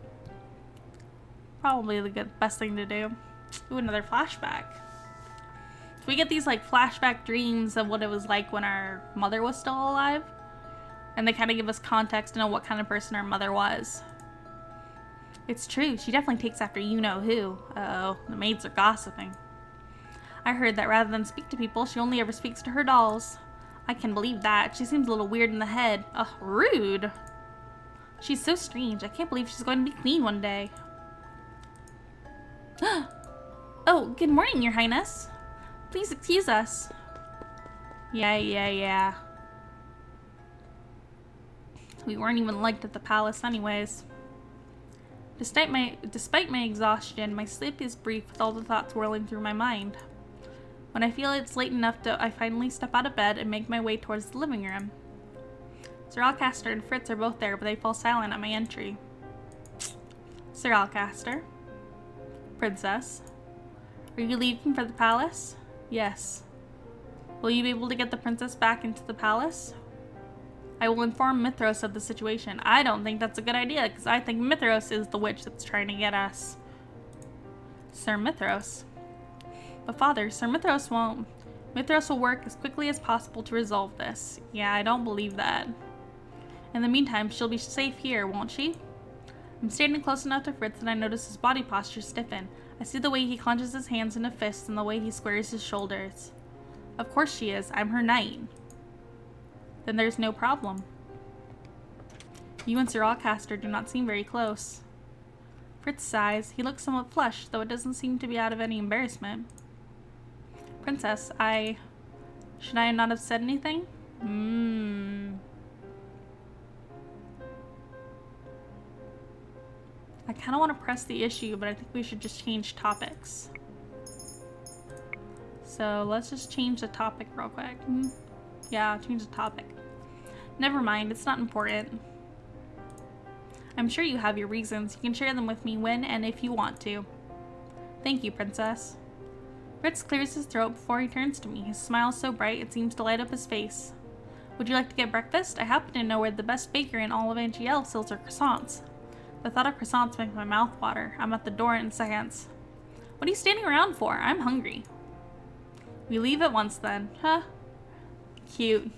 Speaker 1: Probably the best thing to do. Ooh, another flashback. So we get these like flashback dreams of what it was like when our mother was still alive. And they kind of give us context to know what kind of person our mother was. It's true, she definitely takes after you-know-who. Uh-oh, the maids are gossiping. I heard that rather than speak to people, she only ever speaks to her dolls. I can believe that. She seems a little weird in the head. Ugh, rude. She's so strange. I can't believe she's going to be queen one day. Oh, good morning, Your Highness. Please excuse us. Yeah. We weren't even liked at the palace anyways. Despite my exhaustion, my sleep is brief with all the thoughts whirling through my mind. When I feel it's late enough, I finally step out of bed and make my way towards the living room. Sir Alcaster and Fritz are both there, but they fall silent at my entry. Sir Alcaster. Princess. Are you leaving for the palace? Yes. Will you be able to get the princess back into the palace? I will inform Mithros of the situation. I don't think that's a good idea, because I think Mithros is the witch that's trying to get us. Sir Mithros. But Father, Sir Mithros won't. Mithros will work as quickly as possible to resolve this. Yeah, I don't believe that. In the meantime, she'll be safe here, won't she? I'm standing close enough to Fritz and I notice his body posture stiffen. I see the way he clenches his hands into fists and the way he squares his shoulders. Of course she is. I'm her knight. Then there's no problem. You and Sir Alcaster do not seem very close. Fritz sighs. He looks somewhat flushed, though it doesn't seem to be out of any embarrassment. Princess, should I not have said anything? I kind of want to press the issue, but I think we should just change topics. So let's just change the topic real quick. Yeah, change the topic. Never mind, it's not important. I'm sure you have your reasons. You can share them with me when and if you want to. Thank you, Princess. Fritz clears his throat before he turns to me. His smile is so bright it seems to light up his face. Would you like to get breakfast? I happen to know where the best bakery in all of Angiel sells their croissants. The thought of croissants makes my mouth water. I'm at the door in seconds. What are you standing around for? I'm hungry. We leave at once then. Huh? Cute.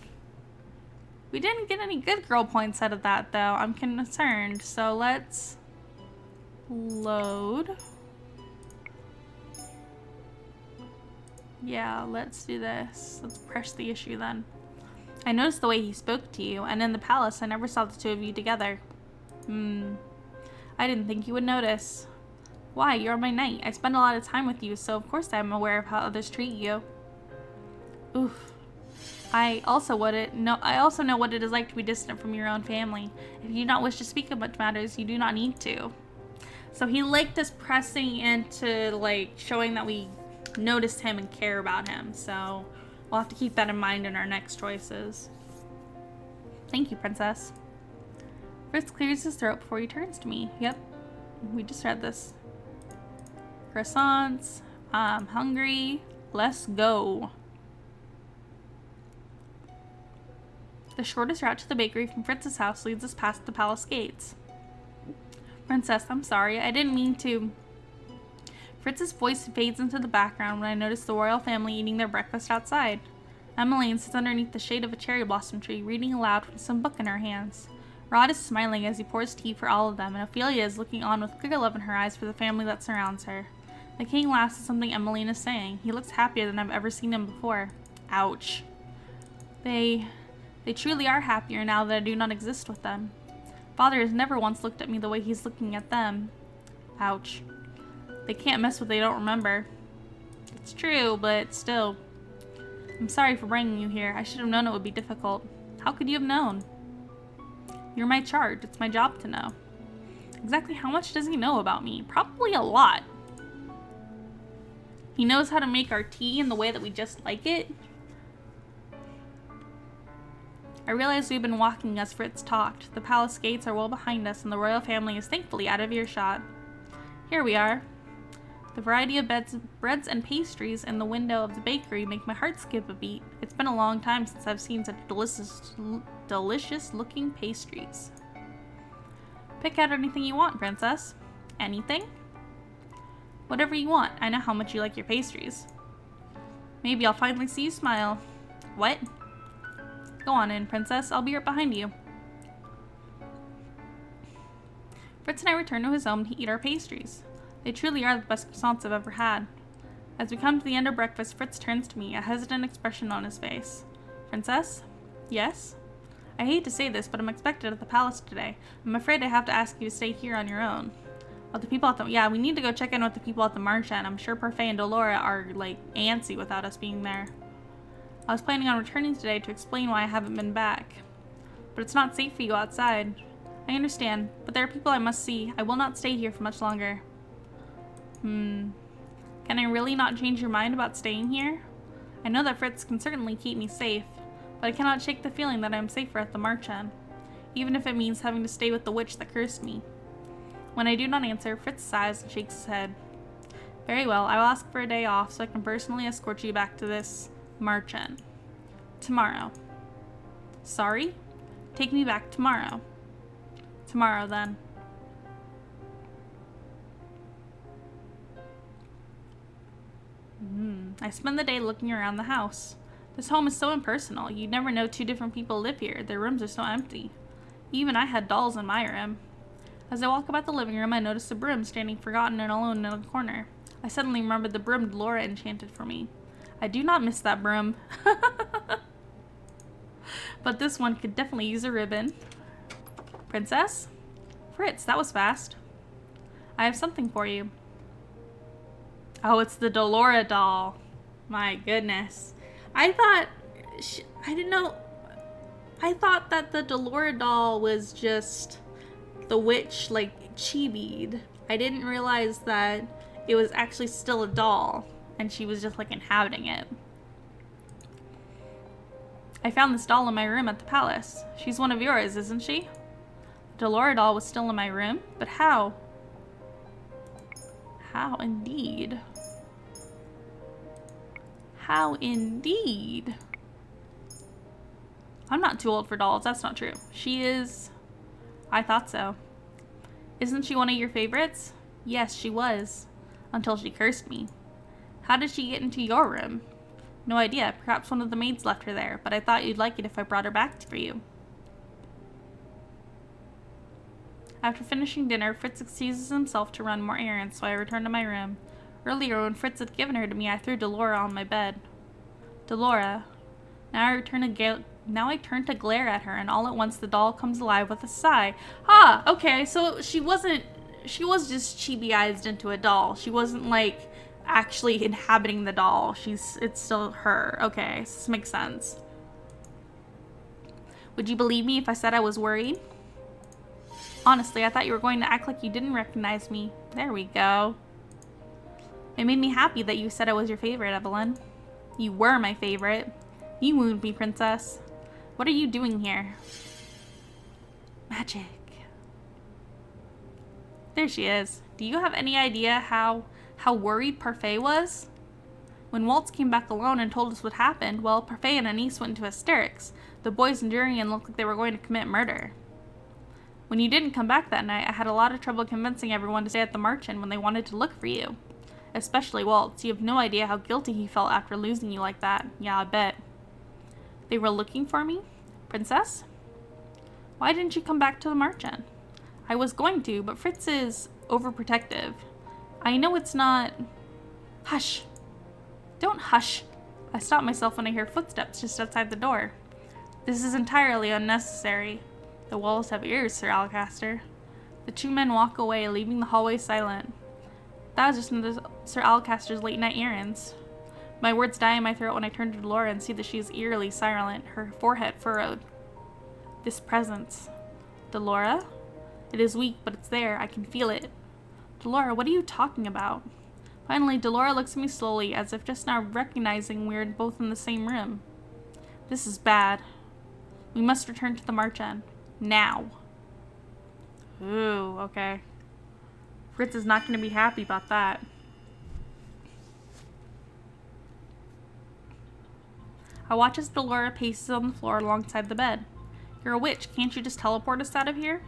Speaker 1: We didn't get any good girl points out of that though. I'm concerned. So let's load. Yeah, let's do this. Let's press the issue then. I noticed the way he spoke to you, and in the palace I never saw the two of you together. I didn't think you would notice. Why? You're my knight. I spend a lot of time with you, so of course I'm aware of how others treat you. Oof. I also know what it is like to be distant from your own family. If you do not wish to speak of much matters, you do not need to. So he liked us pressing into like showing that we notice him and care about him. So we'll have to keep that in mind in our next choices. Thank you, Princess. Fritz clears his throat before he turns to me. Yep, we just read this. Croissants. I'm hungry. Let's go. The shortest route to the bakery from Fritz's house leads us past the palace gates. Princess, I'm sorry. I didn't mean to. Fritz's voice fades into the background when I notice the royal family eating their breakfast outside. Emmeline sits underneath the shade of a cherry blossom tree, reading aloud from some book in her hands. Rod is smiling as he pours tea for all of them, and Ophelia is looking on with clear love in her eyes for the family that surrounds her. The king laughs at something Emmeline is saying. He looks happier than I've ever seen him before. Ouch. They truly are happier now that I do not exist with them. Father has never once looked at me the way he's looking at them. Ouch. They can't miss what they don't remember. It's true, but still. I'm sorry for bringing you here. I should have known it would be difficult. How could you have known? You're my charge. It's my job to know. Exactly how much does he know about me? Probably a lot. He knows how to make our tea in the way that we just like it. I realize we've been walking as Fritz talked. The palace gates are well behind us and the royal family is thankfully out of earshot. Here we are. The variety of breads and pastries in the window of the bakery make my heart skip a beat. It's been a long time since I've seen such delicious looking pastries. Pick out anything you want, Princess. Anything? Whatever you want. I know how much you like your pastries. Maybe I'll finally see you smile. What? Go on in, Princess. I'll be right behind you. Fritz and I return to his home to eat our pastries. They truly are the best croissants I've ever had. As we come to the end of breakfast, Fritz turns to me, a hesitant expression on his face. Princess? Yes? I hate to say this, but I'm expected at the palace today. I'm afraid I have to ask you to stay here on your own. Well, the people at the... Yeah, we need to go check in with the people at the market. I'm sure Parfait and Delora are, like, antsy without us being there. I was planning on returning today to explain why I haven't been back. But it's not safe for you outside. I understand, but there are people I must see. I will not stay here for much longer. Can I really not change your mind about staying here? I know that Fritz can certainly keep me safe, but I cannot shake the feeling that I am safer at the market, even if it means having to stay with the witch that cursed me. When I do not answer, Fritz sighs and shakes his head. Very well, I will ask for a day off so I can personally escort you back to this merchant. Tomorrow. Sorry? Take me back tomorrow. Tomorrow, then. I spend the day looking around the house. This home is so impersonal. You'd never know two different people live here. Their rooms are so empty. Even I had dolls in my room. As I walk about the living room, I notice a broom standing forgotten and alone in a corner. I suddenly remembered the broom Laura enchanted for me. I do not miss that broom. But this one could definitely use a ribbon. Princess? Fritz, that was fast. I have something for you. Oh, it's the Delora doll. My goodness. I thought that the Delora doll was just the witch, like, chibied. I didn't realize that it was actually still a doll, and she was just, like, inhabiting it. I found this doll in my room at the palace. She's one of yours, isn't she? The Delora doll was still in my room, but how? How indeed? How indeed? I'm not too old for dolls, that's not true. She is... I thought so. Isn't she one of your favorites? Yes, she was. Until she cursed me. How did she get into your room? No idea. Perhaps one of the maids left her there, but I thought you'd like it if I brought her back for you. After finishing dinner, Fritz excuses himself to run more errands, so I return to my room. Earlier, when Fritz had given her to me, I threw Delora on my bed. Delora. Now I turn to glare at her, and all at once the doll comes alive with a sigh. Ah, okay, so she was just chibi-ized into a doll. She wasn't, like, actually inhabiting the doll. It's still her. Okay, so this makes sense. Would you believe me if I said I was worried? Honestly, I thought you were going to act like you didn't recognize me. There we go. It made me happy that you said I was your favorite, Evillan. You were my favorite. You wound me, princess. What are you doing here? Magic. There she is. Do you have any idea how worried Parfait was? When Waltz came back alone and told us what happened, well, Parfait and Anise went into hysterics. The boys and Durian looked like they were going to commit murder. When you didn't come back that night, I had a lot of trouble convincing everyone to stay at the Marchand when they wanted to look for you. Especially Waltz. You have no idea how guilty he felt after losing you like that. Yeah, I bet. They were looking for me? Princess? Why didn't you come back to the Marchand? I was going to, but Fritz is overprotective. I know it's not... Hush! Don't hush! I stop myself when I hear footsteps just outside the door. This is entirely unnecessary. The walls have ears, Sir Alcaster. The two men walk away, leaving the hallway silent. That was just another Sir Alcaster's late-night errands. My words die in my throat when I turn to Delora and see that she is eerily silent, her forehead furrowed. This presence. Delora? It is weak, but it's there. I can feel it. Delora, what are you talking about? Finally, Delora looks at me slowly, as if just now recognizing we're both in the same room. This is bad. We must return to the Marchand. Now. Ooh, okay. Fritz is not going to be happy about that. I watch as Delora paces on the floor alongside the bed. You're a witch. Can't you just teleport us out of here?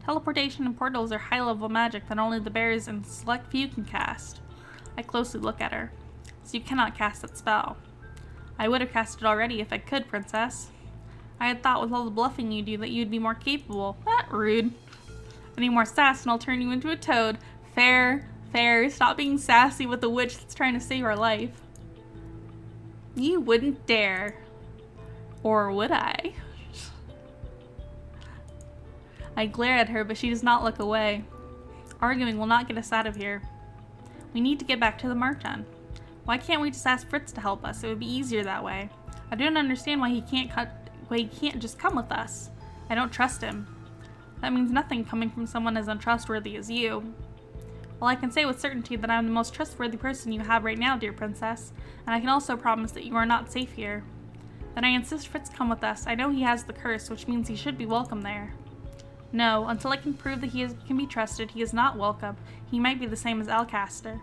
Speaker 1: Teleportation and portals are high-level magic that only the bears and select few can cast. I closely look at her. So you cannot cast that spell. I would have cast it already if I could, princess. I had thought with all the bluffing you do that you'd be more capable. That rude. Any more sass and I'll turn you into a toad. Fair, fair. Stop being sassy with a witch that's trying to save our life. You wouldn't dare. Or would I? I glare at her, but she does not look away. Arguing will not get us out of here. We need to get back to the Marchand. Why can't we just ask Fritz to help us? It would be easier that way. I don't understand why he can't just come with us. I don't trust him. That means nothing coming from someone as untrustworthy as you. Well, I can say with certainty that I'm the most trustworthy person you have right now, dear princess, and I can also promise that you are not safe here. Then I insist Fritz come with us. I know he has the curse, which means he should be welcome there. No, until I can prove that can be trusted, he is not welcome. He might be the same as Alcaster.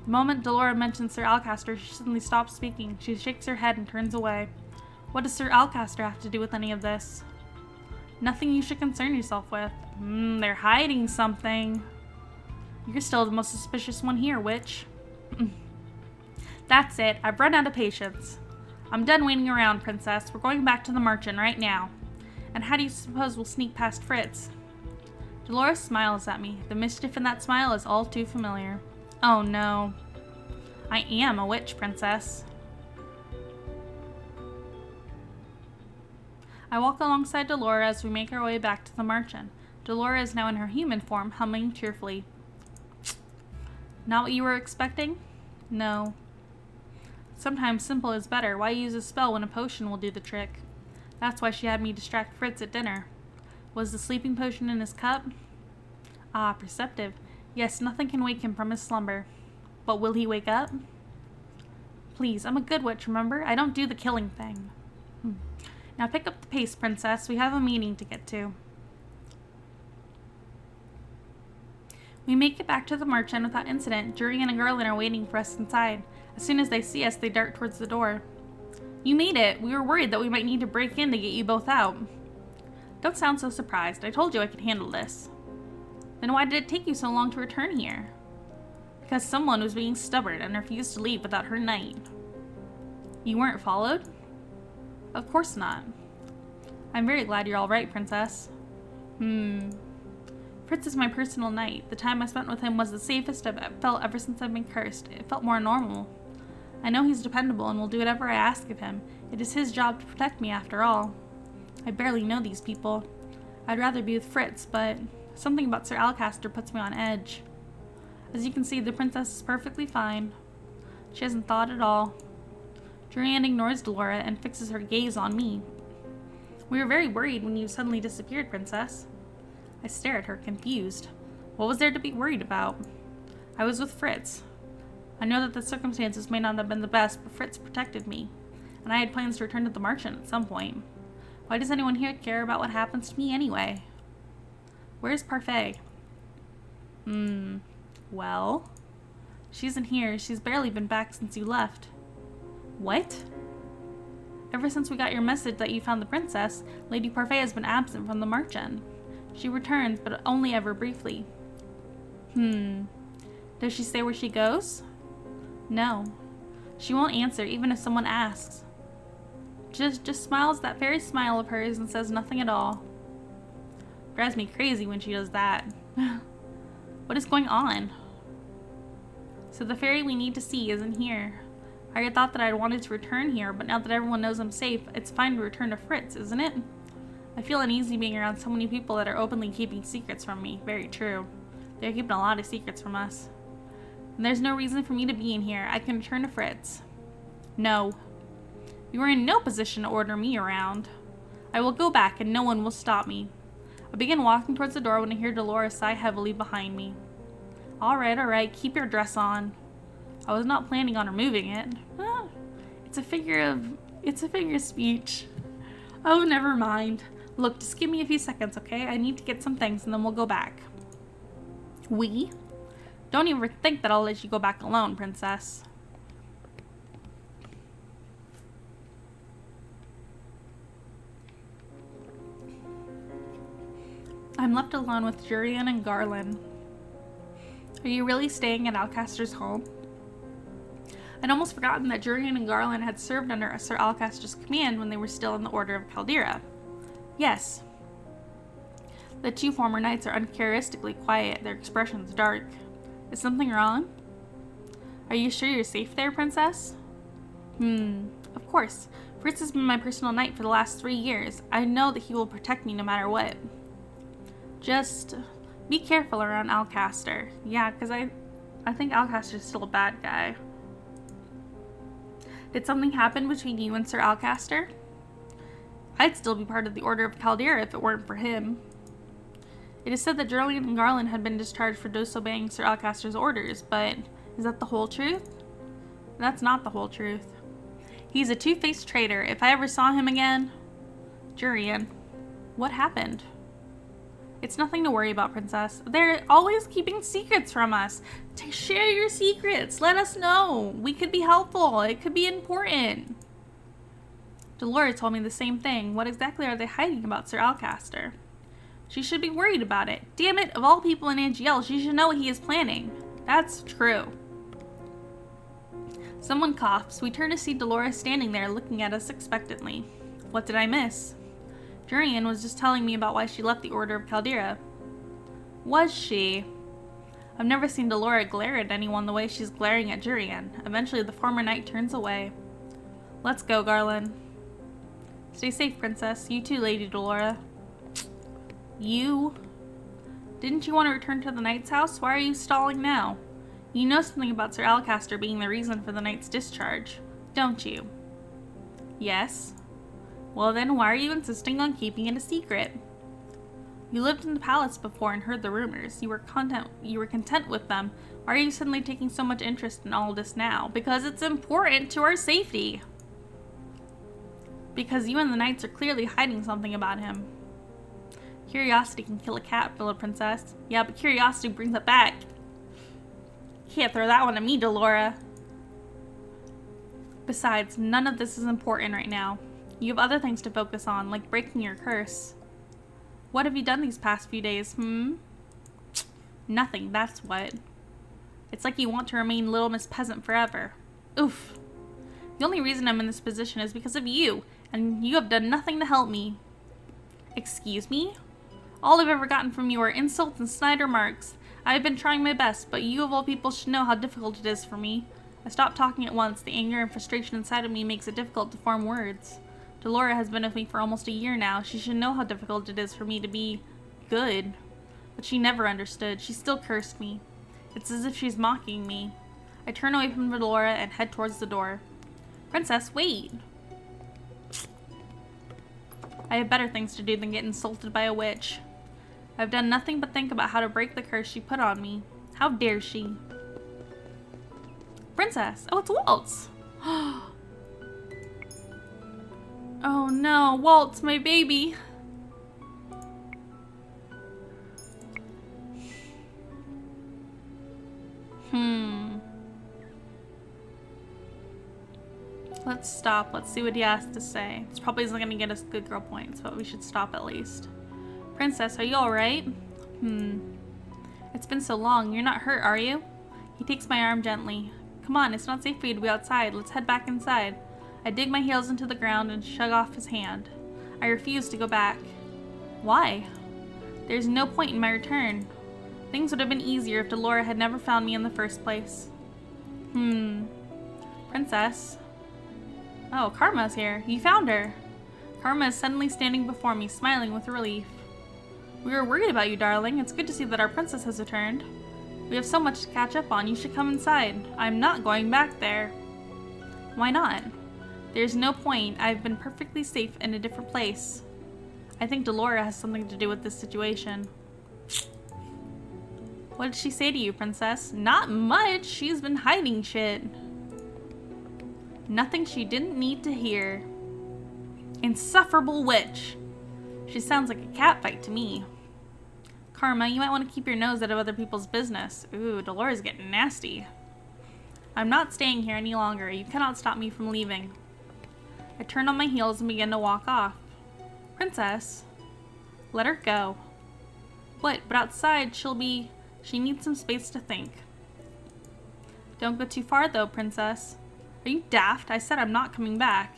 Speaker 1: The moment Delora mentions Sir Alcaster, she suddenly stops speaking. She shakes her head and turns away. What does Sir Alcaster have to do with any of this? Nothing you should concern yourself with. They're hiding something. You're still the most suspicious one here, witch. That's it. I've run out of patience. I'm done waiting around, princess. We're going back to the merchant right now. And how do you suppose we'll sneak past Fritz? Dolores smiles at me. The mischief in that smile is all too familiar. Oh no. I am a witch, princess. I walk alongside Delora as we make our way back to the merchant. Delora is now in her human form, humming cheerfully. Not what you were expecting? No. Sometimes simple is better. Why use a spell when a potion will do the trick? That's why she had me distract Fritz at dinner. Was the sleeping potion in his cup? Ah, perceptive. Yes, nothing can wake him from his slumber. But will he wake up? Please, I'm a good witch, remember? I don't do the killing thing. Now pick up the pace, princess. We have a meeting to get to. We make it back to the merchant without incident. Jurian and Garland are waiting for us inside. As soon as they see us, they dart towards the door. You made it! We were worried that we might need to break in to get you both out. Don't sound so surprised. I told you I could handle this. Then why did it take you so long to return here? Because someone was being stubborn and refused to leave without her knight. You weren't followed? Of course not. I'm very glad you're all right, princess. Fritz is my personal knight. The time I spent with him was the safest I've felt ever since I've been cursed. It felt more normal. I know he's dependable and will do whatever I ask of him. It is his job to protect me after all. I barely know these people. I'd rather be with Fritz, but something about Sir Alcaster puts me on edge. As you can see, the princess is perfectly fine. She hasn't thought at all. Jurian ignores Delora and fixes her gaze on me. We were very worried when you suddenly disappeared, princess. I stare at her, confused. What was there to be worried about? I was with Fritz. I know that the circumstances may not have been the best, but Fritz protected me, and I had plans to return to the merchant at some point. Why does anyone here care about what happens to me anyway? Where's Parfait? Well? She isn't here. She's barely been back since you left. What? Ever since we got your message that you found the princess, Lady Parfait has been absent from the merchant. She returns, but only ever briefly. Does she say where she goes? No. She won't answer, even if someone asks. Just smiles that fairy smile of hers and says nothing at all. Drives me crazy when she does that. What is going on? So the fairy we need to see isn't here. I had thought that I'd wanted to return here, but now that everyone knows I'm safe, it's fine to return to Fritz, isn't it? I feel uneasy being around so many people that are openly keeping secrets from me. Very true. They're keeping a lot of secrets from us. And there's no reason for me to be in here. I can return to Fritz. No. You are in no position to order me around. I will go back and no one will stop me. I begin walking towards the door when I hear Dolores sigh heavily behind me. Alright, keep your dress on. I was not planning on removing it. It's a figure of speech. Oh, never mind. Look, just give me a few seconds, okay? I need to get some things and then we'll go back. We? Don't even think that I'll let you go back alone, princess. I'm left alone with Jurian and Garland. Are you really staying at Alcaster's home? I'd almost forgotten that Jurian and Garland had served under Sir Alcaster's command when they were still in the Order of Caldera. Yes. The two former knights are uncharacteristically quiet, their expressions dark. Is something wrong? Are you sure you're safe there, princess? Of course. Fritz has been my personal knight for the last 3 years. I know that he will protect me no matter what. Just be careful around Alcaster. Yeah, because I think Alcaster's still a bad guy. Did something happen between you and Sir Alcaster? I'd still be part of the Order of Caldera if it weren't for him. It is said that Jurian and Garland had been discharged for disobeying Sir Alcaster's orders, but is that the whole truth? That's not the whole truth. He's a two-faced traitor. If I ever saw him again... Jurian, what happened? It's nothing to worry about, Princess. They're always keeping secrets from us. Share your secrets. Let us know. We could be helpful. It could be important. Dolores told me the same thing. What exactly are they hiding about Sir Alcaster? She should be worried about it. Damn it, of all people in AGL, she should know what he is planning. That's true. Someone coughs. We turn to see Dolores standing there looking at us expectantly. What did I miss? Jurian was just telling me about why she left the Order of Caldera. Was she? I've never seen Dolores glare at anyone the way she's glaring at Jurian. Eventually, the former knight turns away. Let's go, Garland. Stay safe, Princess. You too, Lady Dolores. You? Didn't you want to return to the knight's house? Why are you stalling now? You know something about Sir Alcaster being the reason for the knight's discharge, don't you? Yes. Well then, why are you insisting on keeping it a secret? You lived in the palace before and heard the rumors. You were content with them. Why are you suddenly taking so much interest in all this now? Because it's important to our safety. Because you and the knights are clearly hiding something about him. Curiosity can kill a cat, little princess. Yeah, but curiosity brings it back. Can't throw that one at me, Dolores. Besides, none of this is important right now. You have other things to focus on, like breaking your curse. What have you done these past few days, Nothing, that's what. It's like you want to remain Little Miss Peasant forever. Oof. The only reason I'm in this position is because of you, and you have done nothing to help me. Excuse me? All I've ever gotten from you are insults and snide remarks. I have been trying my best, but you of all people should know how difficult it is for me. I stopped talking at once. The anger and frustration inside of me makes it difficult to form words. Dolores has been with me for almost a year now. She should know how difficult it is for me to be good. But she never understood. She still cursed me. It's as if she's mocking me. I turn away from Dolores and head towards the door. Princess, wait! I have better things to do than get insulted by a witch. I've done nothing but think about how to break the curse she put on me. How dare she? Princess! Oh, it's Waltz! Oh no, Waltz, my baby! Let's stop. Let's see what he has to say. This probably isn't gonna get us good girl points, but we should stop at least. Princess, are you alright? It's been so long. You're not hurt, are you? He takes my arm gently. Come on, it's not safe for you to be outside. Let's head back inside. I dig my heels into the ground and shove off his hand. I refuse to go back. Why? There's no point in my return. Things would have been easier if Dolores had never found me in the first place. Princess. Oh, Karma's here. You found her. Karma is suddenly standing before me, smiling with relief. We were worried about you, darling. It's good to see that our princess has returned. We have so much to catch up on. You should come inside. I'm not going back there. Why not? There's no point. I've been perfectly safe in a different place. I think Dolores has something to do with this situation. What did she say to you, Princess? Not much. She's been hiding shit. Nothing she didn't need to hear. Insufferable witch. She sounds like a cat fight to me. Karma, you might want to keep your nose out of other people's business. Ooh, Dolores is getting nasty. I'm not staying here any longer. You cannot stop me from leaving. I turn on my heels and begin to walk off. Princess, let her go. What? But outside she needs some space to think. Don't go too far though, Princess. Are you daft? I said I'm not coming back.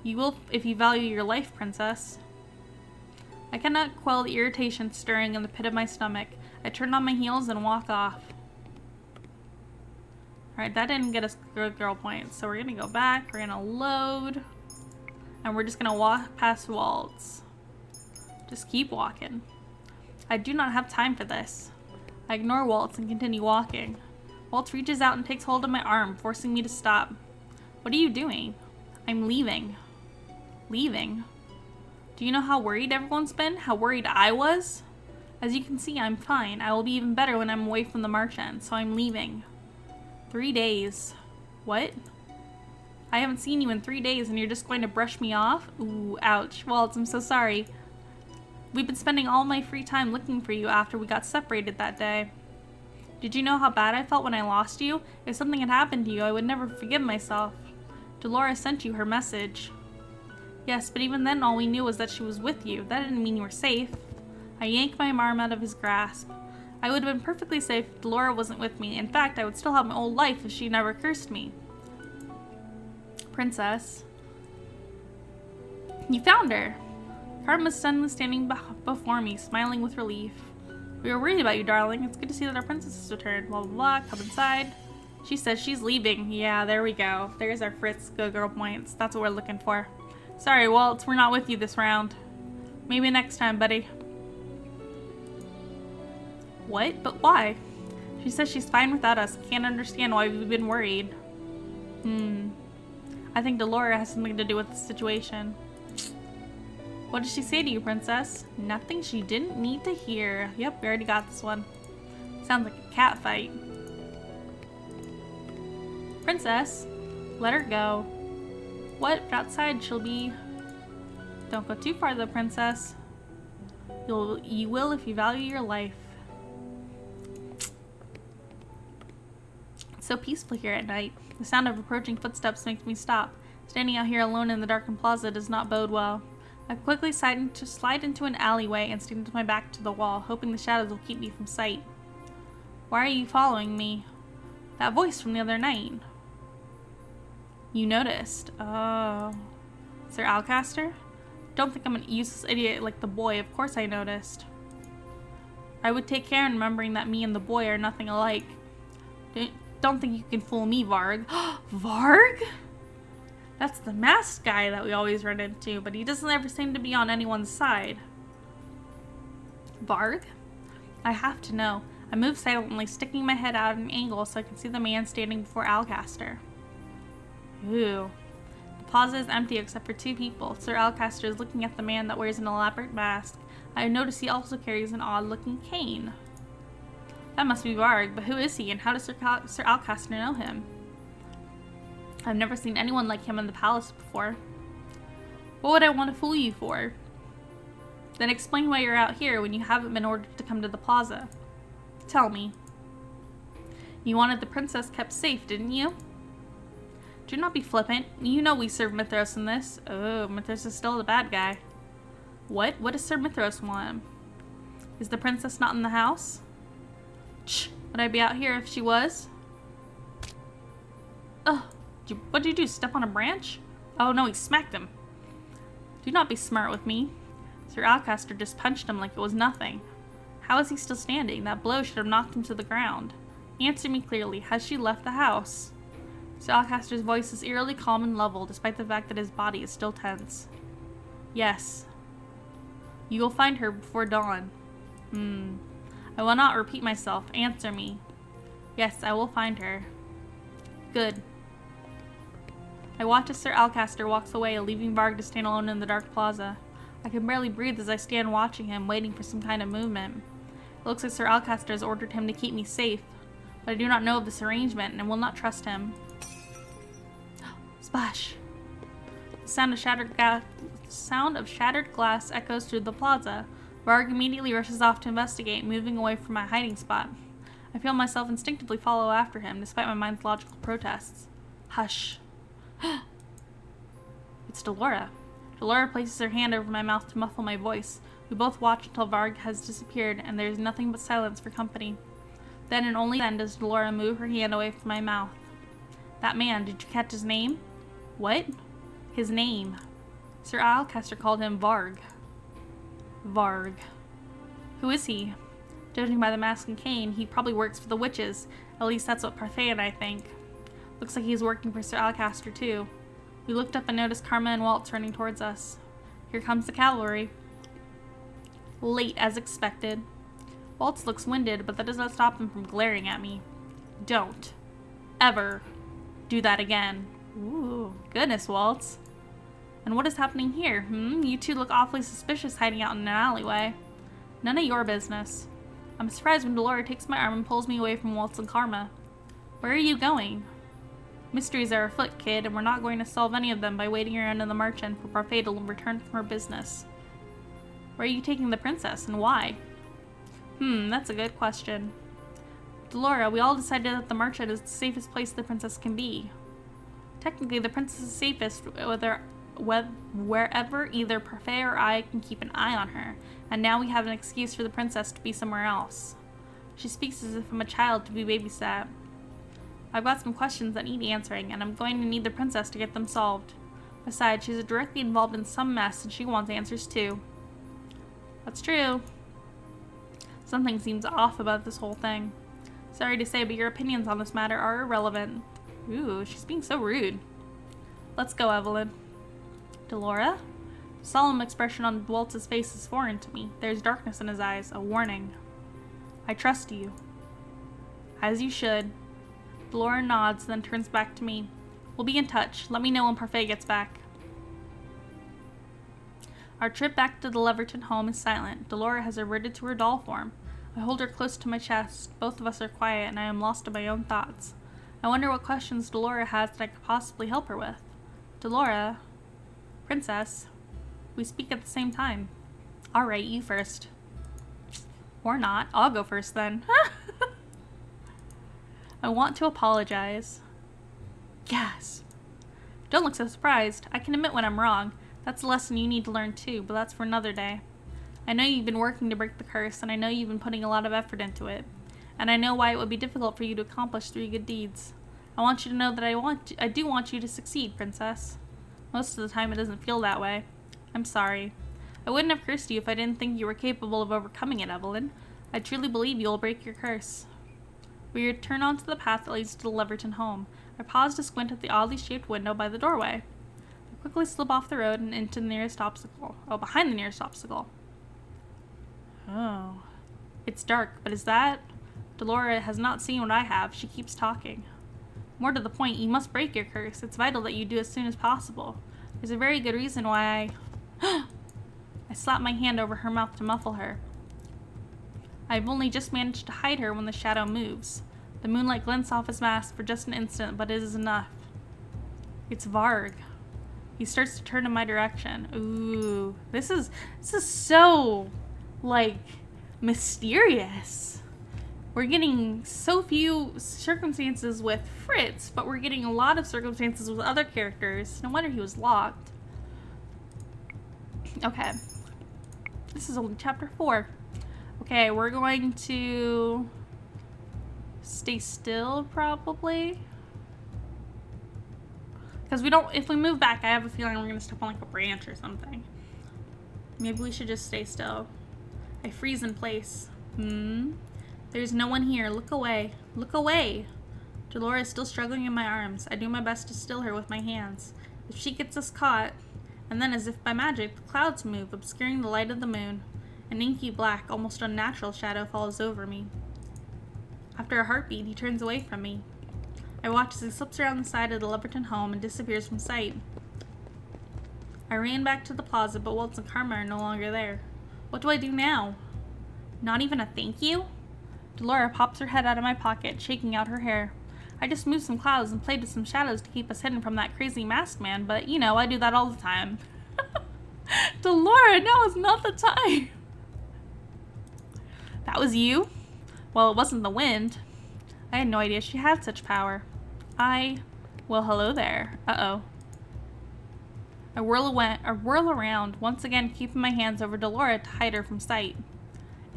Speaker 1: You will if you value your life, Princess. I cannot quell the irritation stirring in the pit of my stomach. I turn on my heels and walk off. Alright, that didn't get us good girl points, so we're gonna go back, we're gonna load, and we're just gonna walk past Waltz. Just keep walking. I do not have time for this. I ignore Waltz and continue walking. Waltz reaches out and takes hold of my arm, forcing me to stop. What are you doing? I'm leaving. Leaving? Do you know how worried everyone's been? How worried I was? As you can see, I'm fine. I will be even better when I'm away from the Marchand, so I'm leaving. 3 days. What? I haven't seen you in 3 days and you're just going to brush me off? Ooh, ouch. Waltz, I'm so sorry. We've been spending all my free time looking for you after we got separated that day. Did you know how bad I felt when I lost you? If something had happened to you, I would never forgive myself. Dolores sent you her message. Yes, but even then all we knew was that she was with you. That didn't mean you were safe. I yanked my arm out of his grasp. I would have been perfectly safe if Dolores wasn't with me. In fact, I would still have my old life if she never cursed me. Princess. You found her. Carmen was suddenly standing before me, smiling with relief. We were worried about you, darling. It's good to see that our princess has returned. Blah, blah, blah. Come inside. She says she's leaving. Yeah, there we go. There's our Fritz Go Girl points. That's what we're looking for. Sorry, Waltz. We're not with you this round. Maybe next time, buddy. What? But why? She says she's fine without us. Can't understand why we've been worried. I think Dolores has something to do with the situation. What did she say to you, Princess? Nothing she didn't need to hear. Yep, we already got this one. Sounds like a cat fight. Princess, let her go. What? Outside she'll be... Don't go too far though, Princess. You will if you value your life. It's so peaceful here at night. The sound of approaching footsteps makes me stop. Standing out here alone in the darkened plaza does not bode well. I quickly slide into an alleyway and stand with my back to the wall, hoping the shadows will keep me from sight. Why are you following me? That voice from the other night. You noticed. Oh. Sir Alcaster? Don't think I'm an useless idiot like the boy. Of course I noticed. I would take care in remembering that me and the boy are nothing alike. Don't think you can fool me, Varg. Varg? That's the masked guy that we always run into, but he doesn't ever seem to be on anyone's side. Varg? I have to know. I move silently, sticking my head out at an angle so I can see the man standing before Alcaster. Ooh. The plaza is empty except for two people. Sir Alcaster is looking at the man that wears an elaborate mask. I notice he also carries an odd-looking cane. That must be Varg, but who is he and how does Sir Alcaster know him? I've never seen anyone like him in the palace before. What would I want to fool you for? Then explain why you're out here when you haven't been ordered to come to the plaza. Tell me. You wanted the princess kept safe, didn't you? Do not be flippant. You know we serve Mithras in this. Oh, Mithras is still the bad guy. What? What does Sir Mithras want? Is the princess not in the house? Shh. Would I be out here if she was? Ugh. What did you do? Step on a branch? Oh no, he smacked him. Do not be smart with me. Sir Alcaster just punched him like it was nothing. How is he still standing? That blow should have knocked him to the ground. Answer me clearly. Has she left the house? Sir Alcaster's voice is eerily calm and level, despite the fact that his body is still tense. Yes. You will find her before dawn. I will not repeat myself. Answer me. Yes, I will find her. Good. I watch as Sir Alcaster walks away, leaving Varg to stand alone in the dark plaza. I can barely breathe as I stand watching him, waiting for some kind of movement. It looks like Sir Alcaster has ordered him to keep me safe, but I do not know of this arrangement and will not trust him. Splash! The sound of shattered glass echoes through the plaza. Varg immediately rushes off to investigate, moving away from my hiding spot. I feel myself instinctively follow after him, despite my mind's logical protests. Hush. It's Dolores. Dolores places her hand over my mouth to muffle my voice. We both watch until Varg has disappeared, and there is nothing but silence for company. Then and only then does Dolores move her hand away from my mouth. That man, did you catch his name? What? His name. Sir Alcaster called him Varg. Varg. Who is he? Judging by the mask and cane, he probably works for the witches. At least that's what Parfait and I think. Looks like he's working for Sir Alcaster too. We looked up and noticed Karma and Waltz running towards us. Here comes the cavalry. Late as expected. Waltz looks winded, but that does not stop him from glaring at me. Don't ever do that again. Ooh, goodness, Waltz. And what is happening here? You two look awfully suspicious hiding out in an alleyway. None of your business. I'm surprised when Dolores takes my arm and pulls me away from Waltz and Karma. Where are you going? Mysteries are afoot, kid, and we're not going to solve any of them by waiting around in the march inn for Parfait to return from her business. Where are you taking the princess, and why? That's a good question. Delora, we all decided that the merchant is the safest place the princess can be. Technically, the princess is safest wherever either Parfait or I can keep an eye on her, and now we have an excuse for the princess to be somewhere else. She speaks as if I'm a child to be babysat. I've got some questions that need answering, and I'm going to need the princess to get them solved. Besides, she's directly involved in some mess, and she wants answers too. That's true. Something seems off about this whole thing. Sorry to say, but your opinions on this matter are irrelevant. Ooh, she's being so rude. Let's go, Evillan. Delora? The solemn expression on Waltz's face is foreign to me. There's darkness in his eyes, a warning. I trust you. As you should. Delora nods, then turns back to me. We'll be in touch. Let me know when Parfait gets back. Our trip back to the Leverton home is silent. Delora has reverted to her doll form. I hold her close to my chest. Both of us are quiet, and I am lost in my own thoughts. I wonder what questions Delora has that I could possibly help her with. Delora? Princess? We speak at the same time. Alright, you first. Or not. I'll go first then. I want to apologize. Gasp. Don't look so surprised. I can admit when I'm wrong. That's a lesson you need to learn too, but that's for another day. I know you've been working to break the curse, and I know you've been putting a lot of effort into it. And I know why it would be difficult for you to accomplish 3 good deeds. I want you to know that I do want you to succeed, Princess. Most of the time it doesn't feel that way. I'm sorry. I wouldn't have cursed you if I didn't think you were capable of overcoming it, Evillan. I truly believe you will break your curse. We return onto the path that leads to the Leverton home. I pause to squint at the oddly shaped window by the doorway. I quickly slip off the road and into the nearest obstacle. Oh, behind the nearest obstacle. Oh. It's dark, but is that... Delora has not seen what I have. She keeps talking. More to the point, you must break your curse. It's vital that you do as soon as possible. There's a very good reason why I... I slap my hand over her mouth to muffle her. I've only just managed to hide her when the shadow moves. The moonlight glints off his mask for just an instant, but it is enough. It's Varg. He starts to turn in my direction. Ooh, this is so, like, mysterious. We're getting so few circumstances with Fritz, but we're getting a lot of circumstances with other characters. No wonder he was locked. Okay. This is only chapter 4. Okay, we're going to stay still, probably. Because we don't, if we move back, I have a feeling we're going to step on like a branch or something. Maybe we should just stay still. I freeze in place. There's no one here. Look away. Look away. Delora is still struggling in my arms. I do my best to still her with my hands. If she gets us caught, and then as if by magic, the clouds move, obscuring the light of the moon. An inky black, almost unnatural shadow falls over me. After a heartbeat, he turns away from me. I watch as he slips around the side of the Leverton home and disappears from sight. I ran back to the plaza, but Waltz and Karma are no longer there. What do I do now? Not even a thank you? Delora pops her head out of my pocket, shaking out her hair. I just moved some clouds and played with some shadows to keep us hidden from that crazy masked man, but you know, I do that all the time. Delora, now is not the time. That was you? Well, it wasn't the wind. I had no idea she had such power. Well, hello there. Uh-oh. I whirl around, once again keeping my hands over Delora to hide her from sight.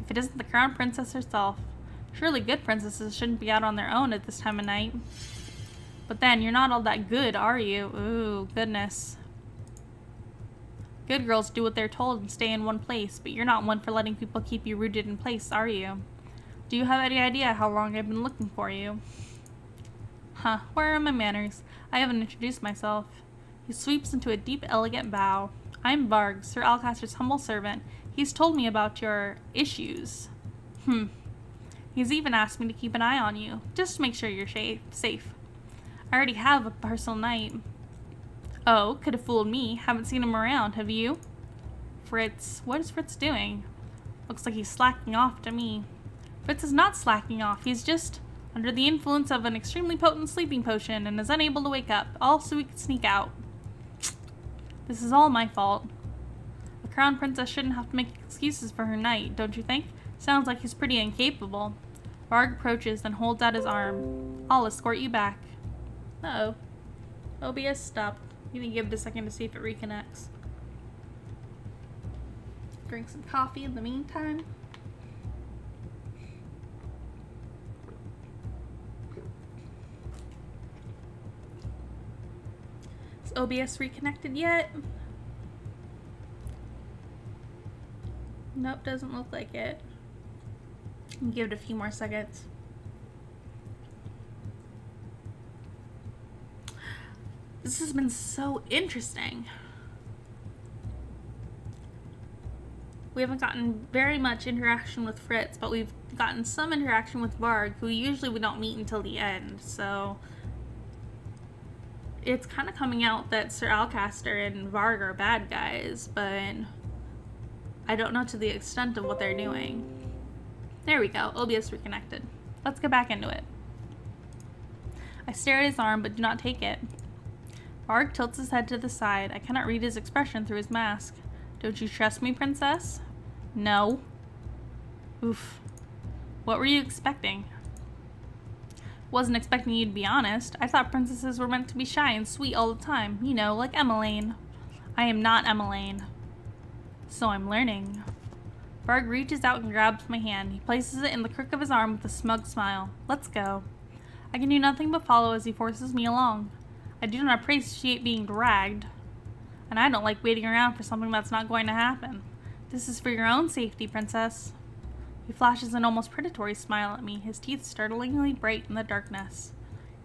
Speaker 1: If it isn't the crown princess herself. Surely good princesses shouldn't be out on their own at this time of night. But then, you're not all that good, are you? Ooh, goodness. Good girls do what they're told and stay in one place, but you're not one for letting people keep you rooted in place, are you? Do you have any idea how long I've been looking for you? Huh, where are my manners? I haven't introduced myself. He sweeps into a deep, elegant bow. I'm Varg, Sir Alcaster's humble servant. He's told me about your issues. He's even asked me to keep an eye on you, just to make sure you're safe. I already have a personal knight. Oh, could have fooled me. Haven't seen him around, have you? Fritz. What is Fritz doing? Looks like he's slacking off to me. Fritz is not slacking off. He's just under the influence of an extremely potent sleeping potion and is unable to wake up, all so we could sneak out. This is all my fault. A crown princess shouldn't have to make excuses for her knight, don't you think? Sounds like he's pretty incapable. Varg approaches, then holds out his arm. I'll escort you back. Uh-oh. OBS stopped. You can give it a second to see if it reconnects. Drink some coffee in the meantime. Is OBS reconnected yet? Nope, doesn't look like it. Give it a few more seconds. This has been so interesting. We haven't gotten very much interaction with Fritz, but we've gotten some interaction with Varg, who usually we don't meet until the end, so it's kind of coming out that Sir Alcaster and Varg are bad guys, but I don't know to the extent of what they're doing. There we go, OBS reconnected. Let's get back into it. I stare at his arm, but do not take it. Varg tilts his head to the side. I cannot read his expression through his mask. Don't you trust me, princess? No. Oof. What were you expecting? Wasn't expecting you to be honest. I thought princesses were meant to be shy and sweet all the time. You know, like Evillan. I am not Evillan. So I'm learning. Varg reaches out and grabs my hand. He places it in the crook of his arm with a smug smile. Let's go. I can do nothing but follow as he forces me along. I do not appreciate being dragged. And I don't like waiting around for something that's not going to happen. This is for your own safety, princess. He flashes an almost predatory smile at me, his teeth startlingly bright in the darkness.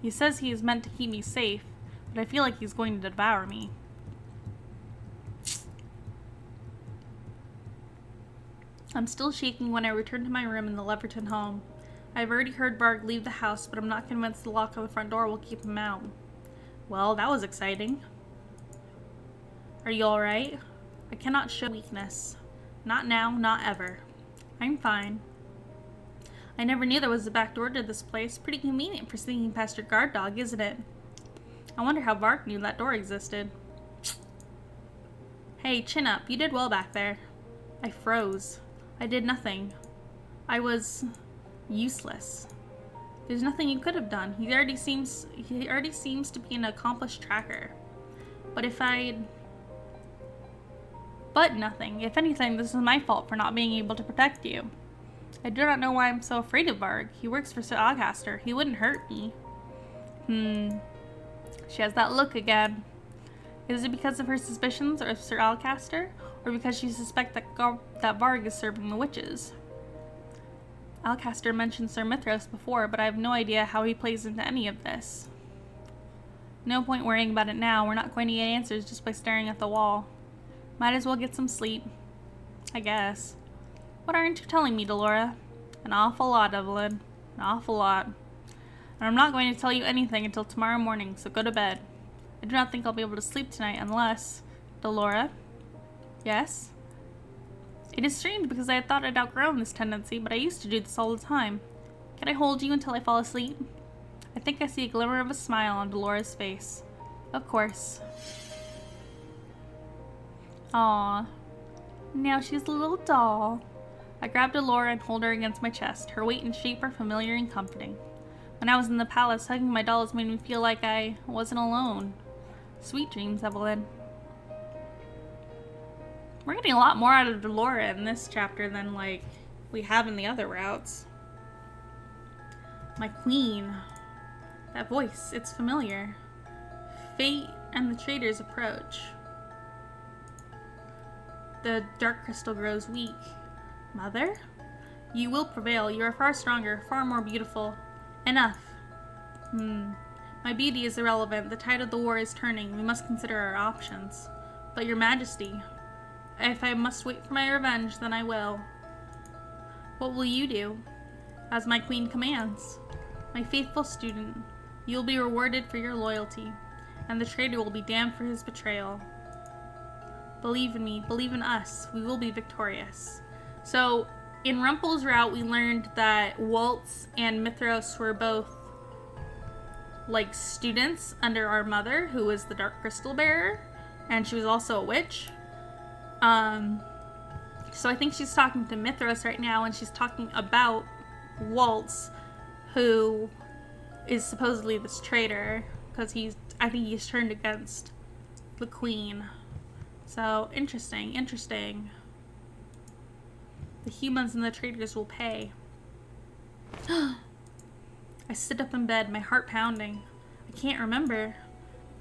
Speaker 1: He says he is meant to keep me safe, but I feel like he's going to devour me. I'm still shaking when I return to my room in the Leverton home. I've already heard Varg leave the house, but I'm not convinced the lock on the front door will keep him out. Well, that was exciting. Are you alright? I cannot show weakness. Not now, not ever. I'm fine. I never knew there was a back door to this place. Pretty convenient for sneaking past your guard dog, isn't it? I wonder how Varg knew that door existed. Hey, chin up. You did well back there. I froze. I did nothing. I was useless. There's nothing you could have done. He already seems to be an accomplished tracker. But nothing. If anything, this is my fault for not being able to protect you. I do not know why I'm so afraid of Varg. He works for Sir Alcaster. He wouldn't hurt me. She has that look again. Is it because of her suspicions of Sir Alcaster, or because she suspects that Varg is serving the witches? Alcaster mentioned Sir Mithras before, but I have no idea how he plays into any of this. No point worrying about it now. We're not going to get answers just by staring at the wall. Might as well get some sleep. I guess. What aren't you telling me, Delora? An awful lot, Evillan. An awful lot. And I'm not going to tell you anything until tomorrow morning, so go to bed. I do not think I'll be able to sleep tonight unless... Delora? Yes? It is strange because I had thought I'd outgrown this tendency, but I used to do this all the time. Can I hold you until I fall asleep? I think I see a glimmer of a smile on Delora's face. Of course. Aww. Now she's a little doll. I grab Delora and hold her against my chest. Her weight and shape are familiar and comforting. When I was in the palace, hugging my dolls made me feel like I wasn't alone. Sweet dreams, Evillan. We're getting a lot more out of Delora in this chapter than, like, we have in the other routes. My queen. That voice, it's familiar. Fate and the traitors approach. The dark crystal grows weak. Mother? You will prevail. You are far stronger, far more beautiful. Enough. My beauty is irrelevant. The tide of the war is turning. We must consider our options. But your majesty, if I must wait for my revenge, then I will. What will you do? As my queen commands. My faithful student, you will be rewarded for your loyalty, and the traitor will be damned for his betrayal. Believe in me, believe in us, we will be victorious. So, in Rumpel's route, we learned that Waltz and Mithras were both, like, students under our mother, who was the Dark Crystal Bearer, and she was also a witch. So I think she's talking to Mithras right now, and she's talking about Waltz, who is supposedly this traitor, because I think he's turned against the queen. So, interesting. The humans and the traitors will pay. I sit up in bed, my heart pounding. I can't remember.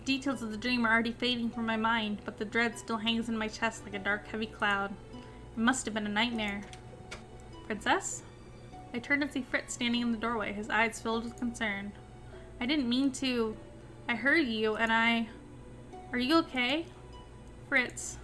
Speaker 1: Details of the dream are already fading from my mind, but the dread still hangs in my chest like a dark, heavy cloud. It must have been a nightmare. Princess? I turned to see Fritz standing in the doorway, his eyes filled with concern. I didn't mean to. I heard you, and Are you okay? Fritz.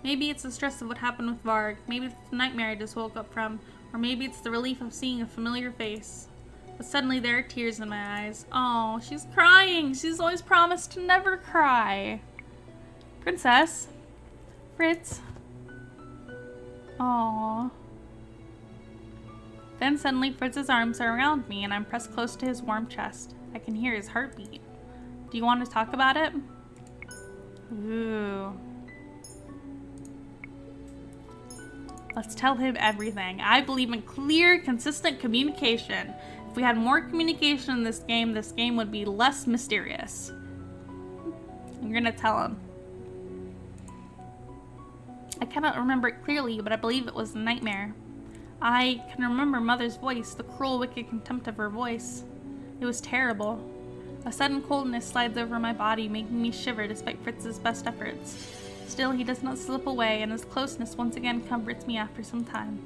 Speaker 1: Maybe it's the stress of what happened with Varg. Maybe it's the nightmare I just woke up from. Or maybe it's the relief of seeing a familiar face. But suddenly there are tears in my eyes. Oh, she's crying. She's always promised to never cry. Princess. Fritz. Aww. Then suddenly Fritz's arms are around me and I'm pressed close to his warm chest. I can hear his heartbeat. Do you want to talk about it? Ooh. Let's tell him everything. I believe in clear, consistent communication. If we had more communication in this game would be less mysterious. I'm gonna tell him. I cannot remember it clearly, but I believe it was a nightmare. I can remember Mother's voice, the cruel, wicked contempt of her voice. It was terrible. A sudden coldness slides over my body, making me shiver despite Fritz's best efforts. Still, he does not slip away, and his closeness once again comforts me after some time.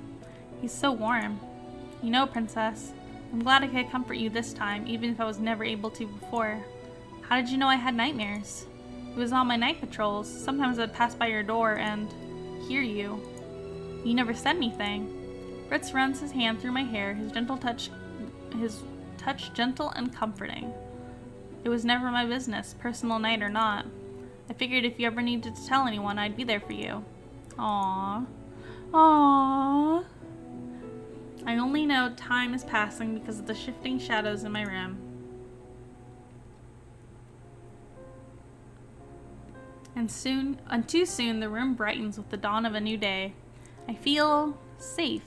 Speaker 1: He's so warm. You know, Princess, I'm glad I could comfort you this time, even if I was never able to before. How did you know I had nightmares? It was on my night patrols. Sometimes I'd pass by your door and hear you. You never said anything. Fritz runs his hand through my hair, his touch gentle and comforting. It was never my business, personal night or not. I figured if you ever needed to tell anyone, I'd be there for you. Aww. Aww. I only know time is passing because of the shifting shadows in my room. And too soon, the room brightens with the dawn of a new day. I feel safe.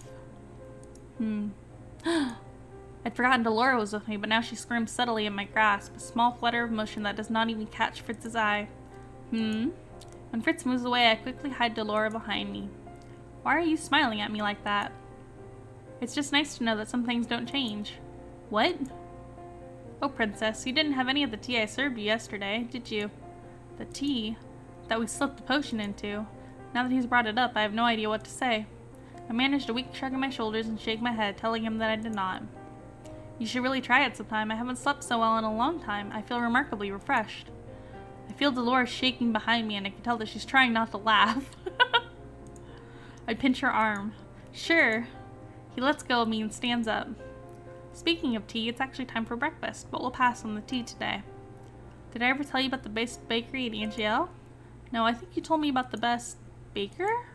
Speaker 1: I'd forgotten Delora was with me, but now she squirms subtly in my grasp, a small flutter of motion that does not even catch Fritz's eye. When Fritz moves away, I quickly hide Delora behind me. Why are you smiling at me like that? It's just nice to know that some things don't change. What? Oh, Princess, you didn't have any of the tea I served you yesterday, did you? The tea? That we slipped the potion into. Now that he's brought it up, I have no idea what to say. I managed a weak shrug of my shoulders and shake my head, telling him that I did not. You should really try it sometime. I haven't slept so well in a long time. I feel remarkably refreshed. I feel Dolores shaking behind me and I can tell that she's trying not to laugh. I pinch her arm. Sure. He lets go of me and stands up. Speaking of tea, it's actually time for breakfast, but we'll pass on the tea today. Did I ever tell you about the best bakery at Angel? No, I think you told me about the best baker?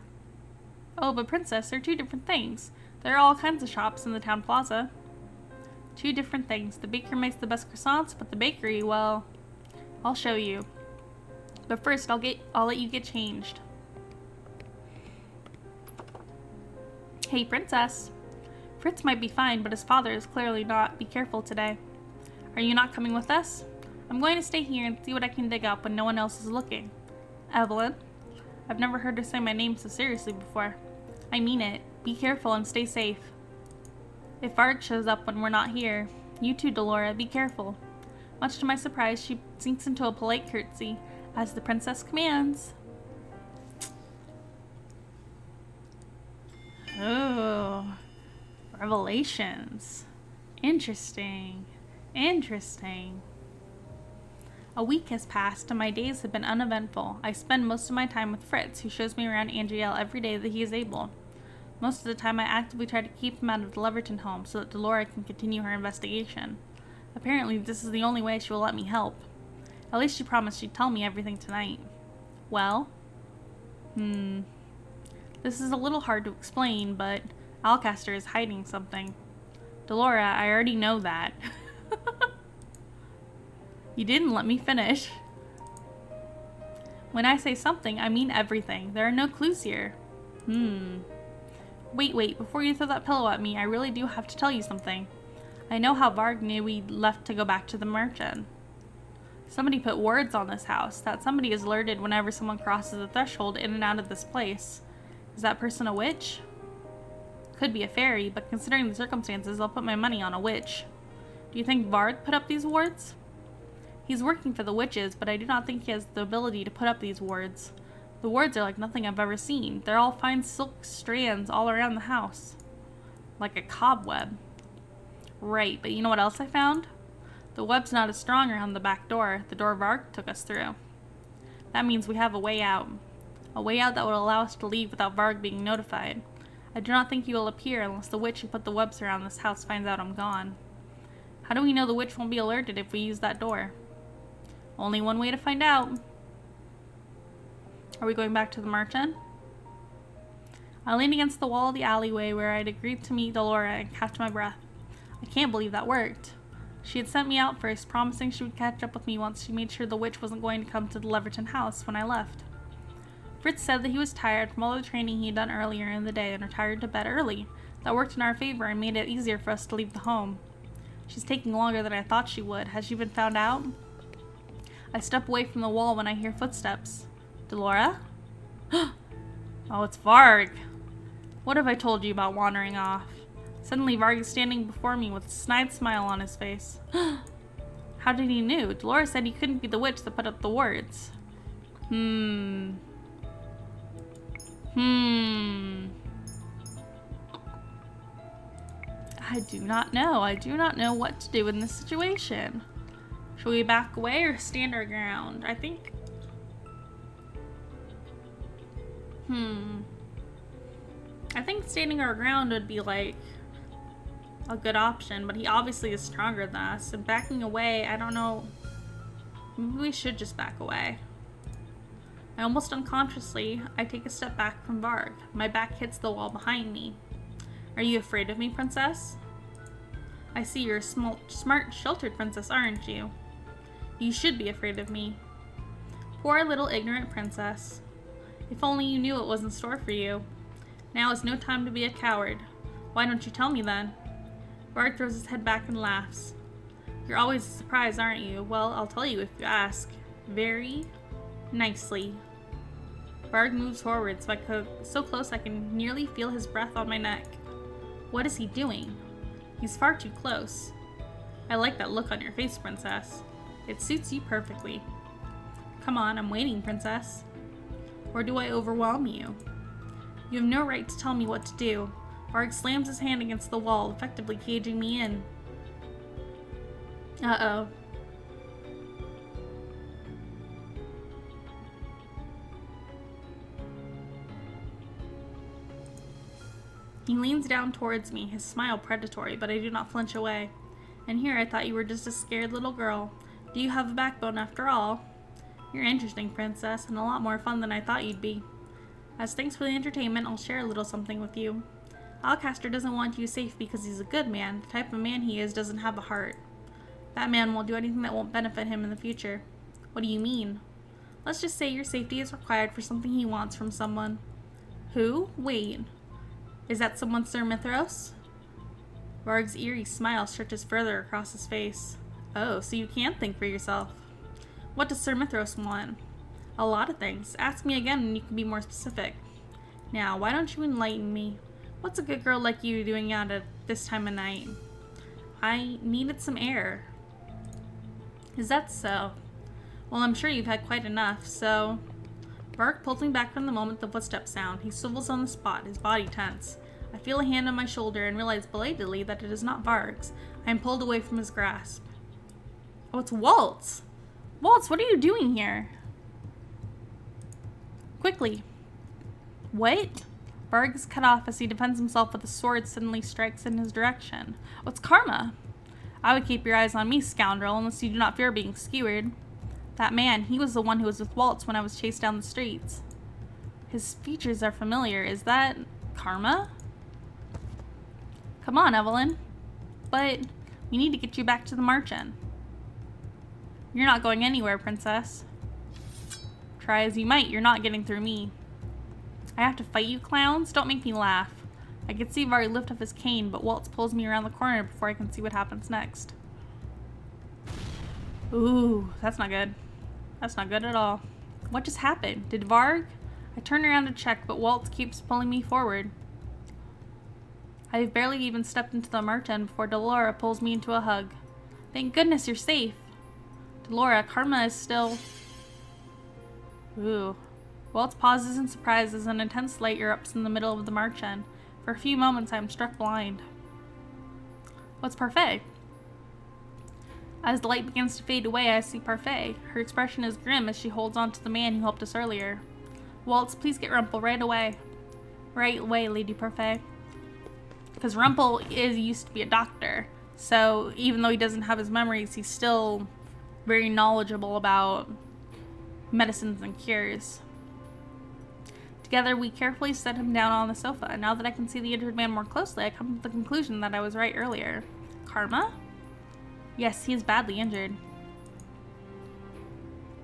Speaker 1: Oh, but Princess, they're two different things. There are all kinds of shops in the town plaza. Two different things. The baker makes the best croissants, but the bakery, well, I'll show you. But first, I'll let you get changed. Hey, Princess. Fritz might be fine, but his father is clearly not. Be careful today. Are you not coming with us? I'm going to stay here and see what I can dig up when no one else is looking. Evillan. I've never heard her say my name so seriously before. I mean it. Be careful and stay safe. If Varg shows up when we're not here, you too, Delora, be careful. Much to my surprise, she sinks into a polite curtsy, as the princess commands. Oh, revelations. Interesting. Interesting. A week has passed and my days have been uneventful. I spend most of my time with Fritz, who shows me around Angel every day that he is able. Most of the time I actively try to keep him out of the Leverton home so that Delora can continue her investigation. Apparently this is the only way she will let me help. At least she promised she'd tell me everything tonight. Well? This is a little hard to explain, but Alcaster is hiding something. Delora, I already know that. You didn't let me finish. When I say something, I mean everything. There are no clues here. Wait, before you throw that pillow at me, I really do have to tell you something. I know how Varg knew we left to go back to the merchant. Somebody put words on this house. That somebody is alerted whenever someone crosses the threshold in and out of this place. Is that person a witch? Could be a fairy, but considering the circumstances, I'll put my money on a witch. Do you think Varg put up these wards? He's working for the witches, but I do not think he has the ability to put up these wards. The wards are like nothing I've ever seen. They're all fine silk strands all around the house. Like a cobweb. Right, but you know what else I found? The web's not as strong around the back door, the door Varg took us through. That means we have a way out. A way out that will allow us to leave without Varg being notified. I do not think he will appear unless the witch who put the webs around this house finds out I'm gone. How do we know the witch won't be alerted if we use that door? Only one way to find out. Are we going back to the merchant? I leaned against the wall of the alleyway where I'd agreed to meet Delora and catch my breath. I can't believe that worked. She had sent me out first, promising she would catch up with me once she made sure the witch wasn't going to come to the Leverton house when I left. Fritz said that he was tired from all the training he had done earlier in the day and retired to bed early. That worked in our favor and made it easier for us to leave the home. She's taking longer than I thought she would. Has she been found out? I step away from the wall when I hear footsteps. Delora? Oh, it's Varg. What have I told you about wandering off? Suddenly, Varg is standing before me with a snide smile on his face. How did he know? Delora said he couldn't be the witch that put up the words. I do not know. I do not know what to do in this situation. Should we back away or stand our ground? I think... I think standing our ground would be like a good option, but he obviously is stronger than us. And backing away, I don't know. Maybe we should just back away. Almost unconsciously, I take a step back from Varg. My back hits the wall behind me. Are you afraid of me, princess? I see you're a smart, sheltered princess, aren't you? You should be afraid of me. Poor little ignorant princess. If only you knew what was in store for you. Now is no time to be a coward. Why don't you tell me then? Varg throws his head back and laughs. You're always a surprise, aren't you? Well, I'll tell you if you ask. Very nicely. Varg moves forward so close I can nearly feel his breath on my neck. What is he doing? He's far too close. I like that look on your face, princess. It suits you perfectly. Come on, I'm waiting, princess. Or do I overwhelm you? You have no right to tell me what to do. Varg slams his hand against the wall, effectively caging me in. Uh-oh. He leans down towards me, his smile predatory, but I do not flinch away. And here I thought you were just a scared little girl. Do you have a backbone after all? You're interesting, princess, and a lot more fun than I thought you'd be. As thanks for the entertainment, I'll share a little something with you. Alcaster doesn't want you safe because he's a good man. The type of man he is doesn't have a heart. That man won't do anything that won't benefit him in the future. What do you mean? Let's just say your safety is required for something he wants from someone. Who? Wait. Is that someone Sir Mithros? Varg's eerie smile stretches further across his face. Oh, so you can think for yourself. What does Sir Mithros want? A lot of things. Ask me again and you can be more specific. Now, why don't you enlighten me? What's a good girl like you doing out at this time of night? I needed some air. Is that so? Well, I'm sure you've had quite enough, so... Varg pulls me back from the moment the footsteps sound. He swivels on the spot, his body tense. I feel a hand on my shoulder and realize belatedly that it is not Varg's. I am pulled away from his grasp. Oh, it's Waltz! Waltz, what are you doing here? Quickly. What? Varg is cut off as he defends himself with a sword suddenly strikes in his direction. Oh, it's Karma! I would keep your eyes on me, scoundrel, unless you do not fear being skewered. That man, he was the one who was with Waltz when I was chased down the streets. His features are familiar. Is that Karma? Come on, Evillan. But we need to get you back to the merchant. You're not going anywhere, princess. Try as you might, you're not getting through me. I have to fight you, clowns? Don't make me laugh. I can see Varg lift up his cane, but Waltz pulls me around the corner before I can see what happens next. Ooh, that's not good. That's not good at all. What just happened? Did Varg? I turn around to check, but Waltz keeps pulling me forward. I've barely even stepped into the merchant before Delora pulls me into a hug. Thank goodness you're safe. Delora, Karma is still... Ooh. Waltz pauses in surprise as an intense light erupts in the middle of the merchant. For a few moments, I am struck blind. What's Parfait? As the light begins to fade away, I see Parfait. Her expression is grim as she holds on to the man who helped us earlier. Waltz, please get Rumple right away. Right away, Lady Parfait. Because Rumple used to be a doctor, so even though he doesn't have his memories, he's still very knowledgeable about medicines and cures. Together, we carefully set him down on the sofa, and now that I can see the injured man more closely, I come to the conclusion that I was right earlier. Karma? Yes, he is badly injured.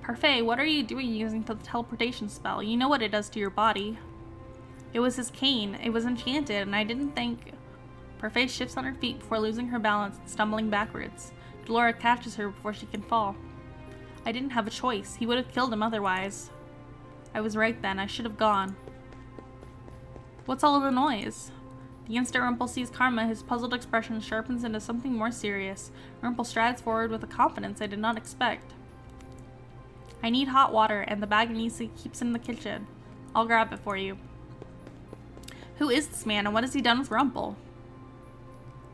Speaker 1: Parfait, what are you doing using the teleportation spell? You know what it does to your body. It was his cane. It was enchanted, and I didn't think... Parfait shifts on her feet before losing her balance and stumbling backwards. Delora catches her before she can fall. I didn't have a choice. He would have killed him otherwise. I was right then. I should have gone. What's all the noise? The instant Rumple sees Karma, his puzzled expression sharpens into something more serious. Rumple strides forward with a confidence I did not expect. I need hot water, and the bag Anissa keeps in the kitchen. I'll grab it for you. Who is this man, and what has he done with Rumple?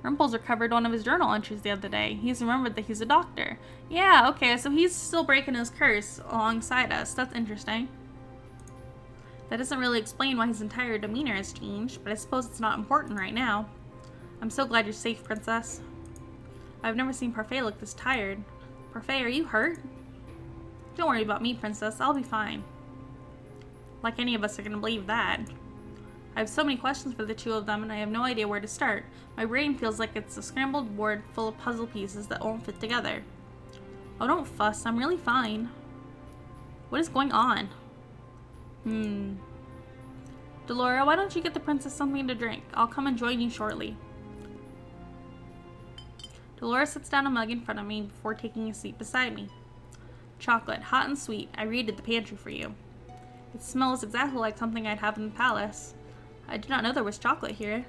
Speaker 1: Rumple's recovered one of his journal entries the other day. He's remembered that he's a doctor. Yeah, okay, so he's still breaking his curse alongside us. That's interesting. That doesn't really explain why his entire demeanor has changed, but I suppose it's not important right now. I'm so glad you're safe, Princess. I've never seen Parfait look this tired. Parfait, are you hurt? Don't worry about me, Princess. I'll be fine. Like any of us are gonna believe that. I have so many questions for the two of them, and I have no idea where to start. My brain feels like it's a scrambled board full of puzzle pieces that won't fit together. Oh, don't fuss. I'm really fine. What is going on? Delora, why don't you get the princess something to drink? I'll come and join you shortly. Delora sets down a mug in front of me before taking a seat beside me. Chocolate, hot and sweet. I raided the pantry for you. It smells exactly like something I'd have in the palace. I did not know there was chocolate here.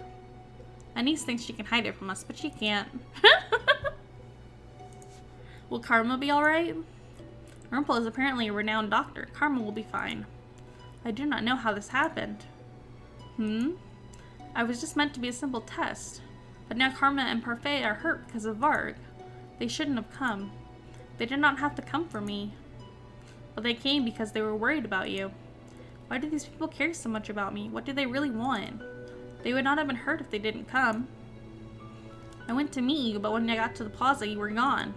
Speaker 1: Anise thinks she can hide it from us, but she can't. Will Karma be alright? Rumple is apparently a renowned doctor. Karma will be fine. I do not know how this happened. I was just meant to be a simple test. But now Karma and Parfait are hurt because of Varg. They shouldn't have come. They did not have to come for me. But they came because they were worried about you. Why do these people care so much about me? What do they really want? They would not have been hurt if they didn't come. I went to meet you, but when I got to the plaza, you were gone.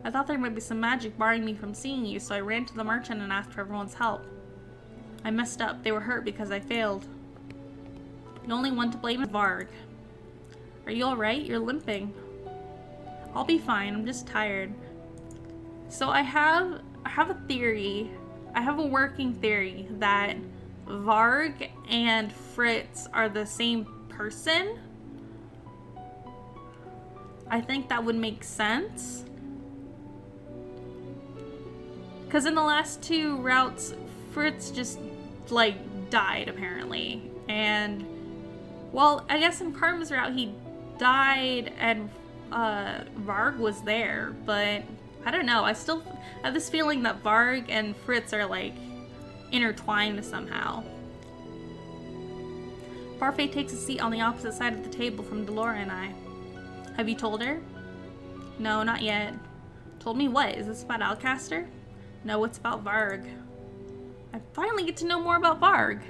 Speaker 1: I thought there might be some magic barring me from seeing you, so I ran to the merchant and asked for everyone's help. I messed up. They were hurt because I failed. The only one to blame is Varg. Are you alright? You're limping. I'll be fine. I'm just tired. So I have a theory. I have a working theory that Varg and Fritz are the same person. I think that would make sense. Because in the last two routes, Fritz just, like, died, apparently. And, well, I guess in Karma's route, he died and Varg was there. But, I don't know. I still have this feeling that Varg and Fritz are, like, intertwined somehow. Parfait takes a seat on the opposite side of the table from Delora and I. Have you told her? No, not yet. Told me what? Is this about Alcaster? No, it's about Varg. I finally get to know more about Varg.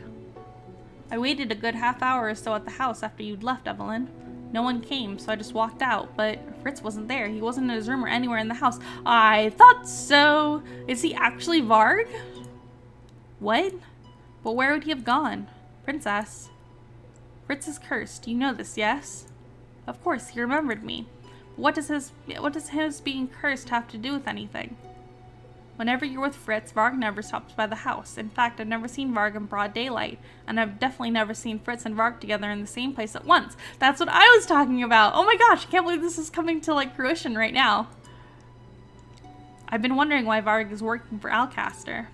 Speaker 1: I waited a good half hour or so at the house after you'd left, Evillan. No one came, so I just walked out, but Fritz wasn't there. He wasn't in his room or anywhere in the house. I thought so. Is he actually Varg? What? But where would he have gone? Princess. Fritz is cursed. You know this, yes? Of course, he remembered me. What does his being cursed have to do with anything? Whenever you're with Fritz, Varg never stops by the house. In fact, I've never seen Varg in broad daylight, and I've definitely never seen Fritz and Varg together in the same place at once. That's what I was talking about. Oh my gosh, I can't believe this is coming to like fruition right now. I've been wondering why Varg is working for Alcaster.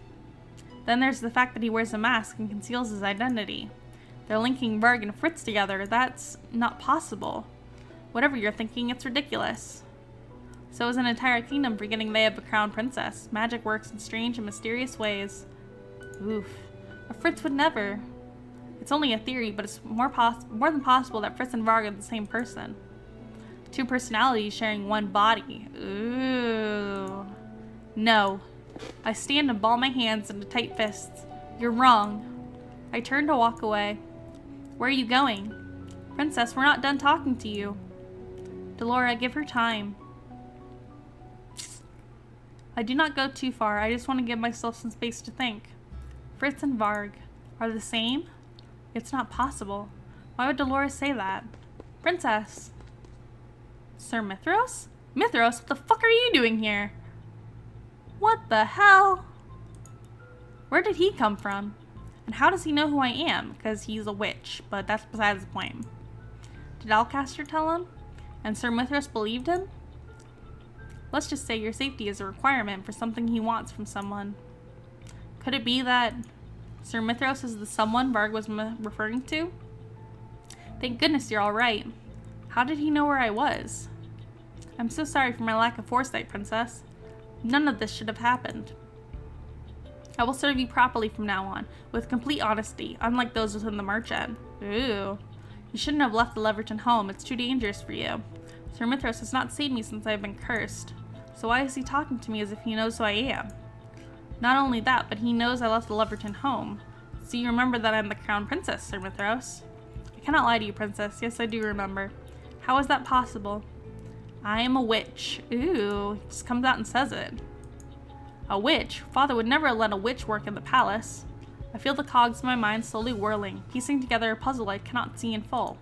Speaker 1: Then there's the fact that he wears a mask and conceals his identity. They're linking Varg and Fritz together. That's not possible. Whatever you're thinking, it's ridiculous. So is an entire kingdom forgetting they have a crown princess. Magic works in strange and mysterious ways. Oof. But Fritz would never. It's only a theory, but it's more than possible that Fritz and Varg are the same person. Two personalities sharing one body. Ooh. No. I stand and ball my hands into tight fists. You're wrong. I turn to walk away. Where are you going? Princess, we're not done talking to you. Delora, give her time. I do not go too far. I just want to give myself some space to think. Fritz and Varg are the same? It's not possible. Why would Delora say that? Princess. Sir Mithros? Mithros, what the fuck are you doing here? What the hell? Where did he come from? And how does he know who I am? Because he's a witch, but that's besides the point. Did Alcaster tell him? And Sir Mithros believed him? Let's just say your safety is a requirement for something he wants from someone. Could it be that Sir Mithros is the someone Varg was referring to? Thank goodness you're alright. How did he know where I was? I'm so sorry for my lack of foresight, Princess. None of this should have happened. I will serve you properly from now on, with complete honesty, unlike those within the merchant. Ooh. You shouldn't have left the Leverton home. It's too dangerous for you. Sir Mithros has not saved me since I've been cursed. So why is he talking to me as if he knows who I am? Not only that, but he knows I left the Leverton home. So you remember that I'm the crown princess, Sir Mithros. I cannot lie to you, Princess. Yes, I do remember. How is that possible? I am a witch. Ooh, he just comes out and says it. A witch? Father would never let a witch work in the palace. I feel the cogs in my mind slowly whirling, piecing together a puzzle I cannot see in full.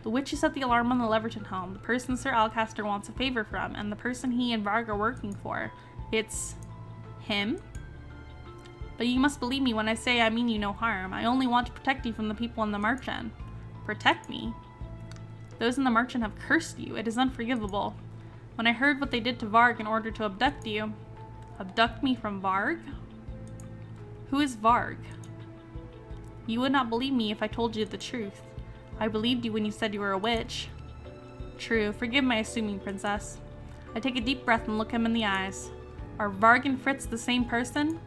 Speaker 1: The witch who set the alarm on the Leverton home, the person Sir Alcaster wants a favor from, and the person he and Varg are working for. It's him? But you must believe me when I say I mean you no harm. I only want to protect you from the people in the merchant. Protect me? Those in the merchant have cursed you. It is unforgivable. When I heard what they did to Varg in order to abduct you... Abduct me from Varg? Who is Varg? You would not believe me if I told you the truth. I believed you when you said you were a witch. True. Forgive my assuming, Princess. I take a deep breath and look him in the eyes. Are Varg and Fritz the same person?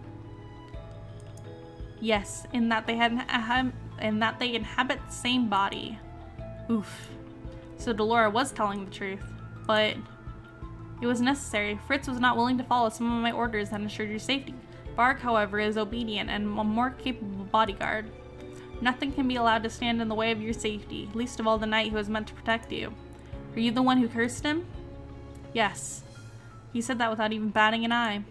Speaker 1: Yes, in that they inhabit the same body. Oof. So Delora was telling the truth, but it was necessary. Fritz was not willing to follow some of my orders that ensured your safety. Varg, however, is obedient and a more capable bodyguard. Nothing can be allowed to stand in the way of your safety, least of all the knight who is meant to protect you. Are you the one who cursed him? Yes. He said that without even batting an eye.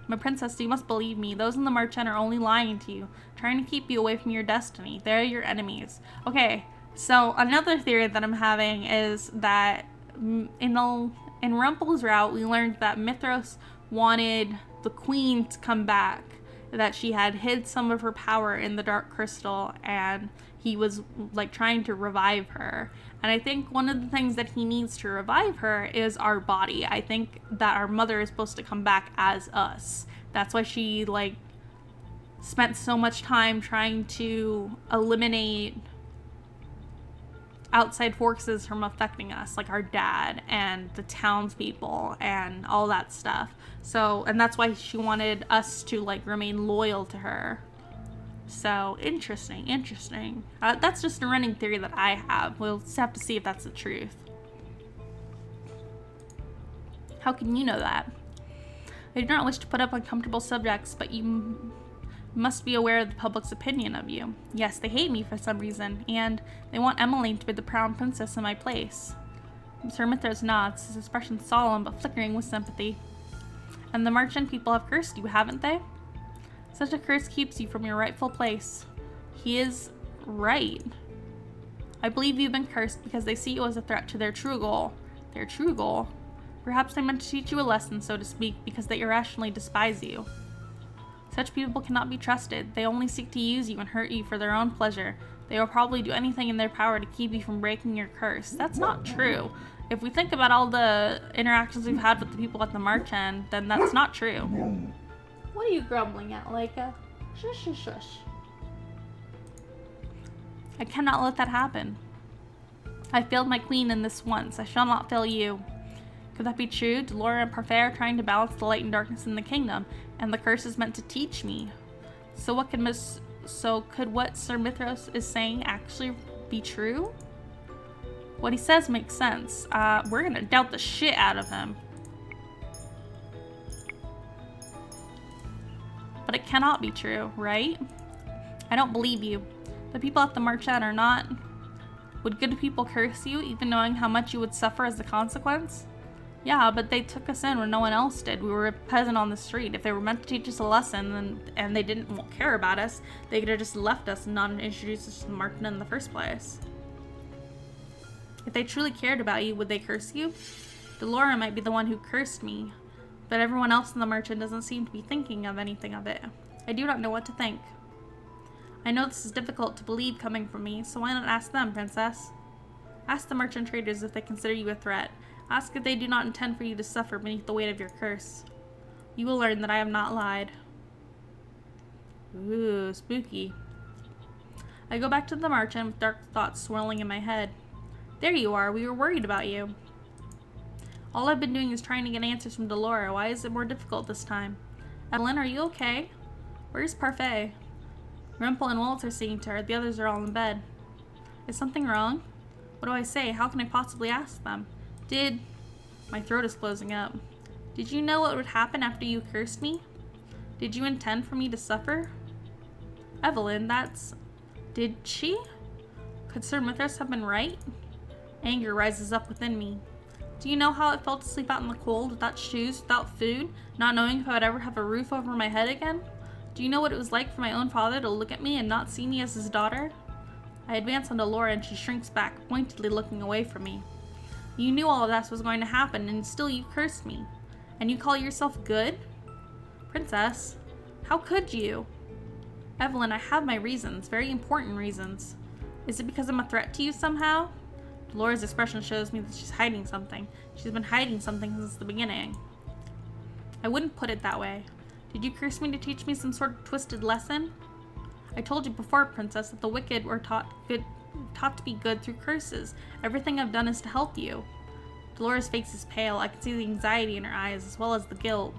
Speaker 1: My princess, you must believe me. Those in the merchant are only lying to you, trying to keep you away from your destiny. They're your enemies. Okay, so another theory that I'm having is that in Rumpel's route, we learned that Mithros wanted the queen to come back, that she had hid some of her power in the dark crystal, and he was like trying to revive her. And I think one of the things that he needs to revive her is our body. I think that our mother is supposed to come back as us. That's why she like spent so much time trying to eliminate outside forces from affecting us, like our dad and the townspeople and all that stuff. So, and that's why she wanted us to like remain loyal to her. So, interesting. That's just a running theory that I have. We'll just have to see if that's the truth. How can you know that? I do not wish to put up uncomfortable subjects, but you must be aware of the public's opinion of you. Yes, they hate me for some reason, and they want Emmeline to be the crown princess in my place. Sir Mithros nods, his expression solemn but flickering with sympathy. And the merchant people have cursed you, haven't they? Such a curse keeps you from your rightful place. He is right. I believe you've been cursed because they see you as a threat to their true goal. Their true goal? Perhaps they meant to teach you a lesson, so to speak, because they irrationally despise you. Such people cannot be trusted. They only seek to use you and hurt you for their own pleasure. They will probably do anything in their power to keep you from breaking your curse. That's not true. If we think about all the interactions we've had with the people at the March End, then that's not true. What are you grumbling at, Leica? Shush, shush, shush. I cannot let that happen. I failed my queen in this once. I shall not fail you. Could that be true? Delora and Parfait are trying to balance the light and darkness in the kingdom, and the curse is meant to teach me. So could what Sir Mithras is saying actually be true? What he says makes sense. We're gonna doubt the shit out of him. But it cannot be true, right? I don't believe you. The people at the March End are not. Would good people curse you, even knowing how much you would suffer as a consequence? Yeah, but they took us in when no one else did. We were a peasant on the street. If they were meant to teach us a lesson and they didn't care about us, they could have just left us and not introduced us to the March End in the first place. If they truly cared about you, would they curse you? Delora might be the one who cursed me, but everyone else in the March End doesn't seem to be thinking of anything of it. I do not know what to think. I know this is difficult to believe coming from me, so why not ask them, Princess? Ask the merchant traders if they consider you a threat. Ask if they do not intend for you to suffer beneath the weight of your curse. You will learn that I have not lied. Ooh, spooky. I go back to the March End with dark thoughts swirling in my head. There you are, we were worried about you. All I've been doing is trying to get answers from Delora. Why is it more difficult this time? Evelyn, are you okay? Where's Parfait? Rumpel and Waltz are seeing to her. The others are all in bed. Is something wrong? What do I say? How can I possibly ask them? My throat is closing up. Did you know what would happen after you cursed me? Did you intend for me to suffer? Evelyn, Did she? Could Sir Mithras have been right? Anger rises up within me. Do you know how it felt to sleep out in the cold, without shoes, without food, not knowing if I would ever have a roof over my head again? Do you know what it was like for my own father to look at me and not see me as his daughter? I advance on Delora and she shrinks back, pointedly looking away from me. You knew all of this was going to happen, and still you cursed me. And you call yourself good? Princess, how could you? Evelyn, I have my reasons, very important reasons. Is it because I'm a threat to you somehow? Delora's expression shows me that she's hiding something. She's been hiding something since the beginning. I wouldn't put it that way. Did you curse me to teach me some sort of twisted lesson? I told you before, Princess, that the wicked were taught to be good through curses. Everything I've done is to help you. Delora's face is pale. I can see the anxiety in her eyes, as well as the guilt.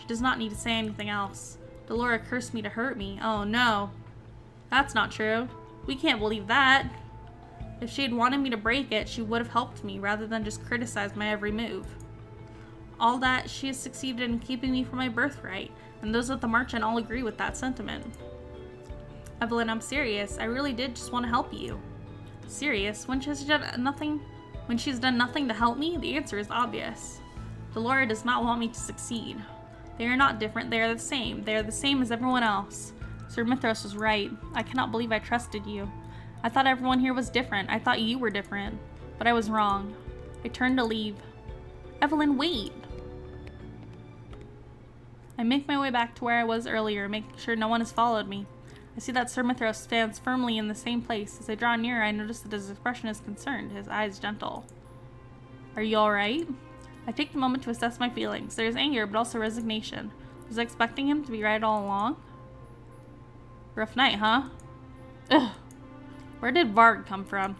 Speaker 1: She does not need to say anything else. Delora cursed me to hurt me. Oh no. That's not true. We can't believe that. If she had wanted me to break it, she would have helped me, rather than just criticize my every move. All that, she has succeeded in keeping me from my birthright, and those at the March End all agree with that sentiment. Evelyn, I'm serious. I really did just want to help you. Serious? When she's done nothing to help me? The answer is obvious. Delora does not want me to succeed. They are not different. They are the same. They are the same as everyone else. Sir Mithras was right. I cannot believe I trusted you. I thought everyone here was different. I thought you were different. But I was wrong. I turned to leave. Evelyn, wait! I make my way back to where I was earlier, making sure no one has followed me. I see that Sir Mithras stands firmly in the same place. As I draw nearer, I notice that his expression is concerned, his eyes gentle. Are you alright? I take the moment to assess my feelings. There is anger, but also resignation. Was I expecting him to be right all along? Rough night, huh? Ugh. Where did Varg come from?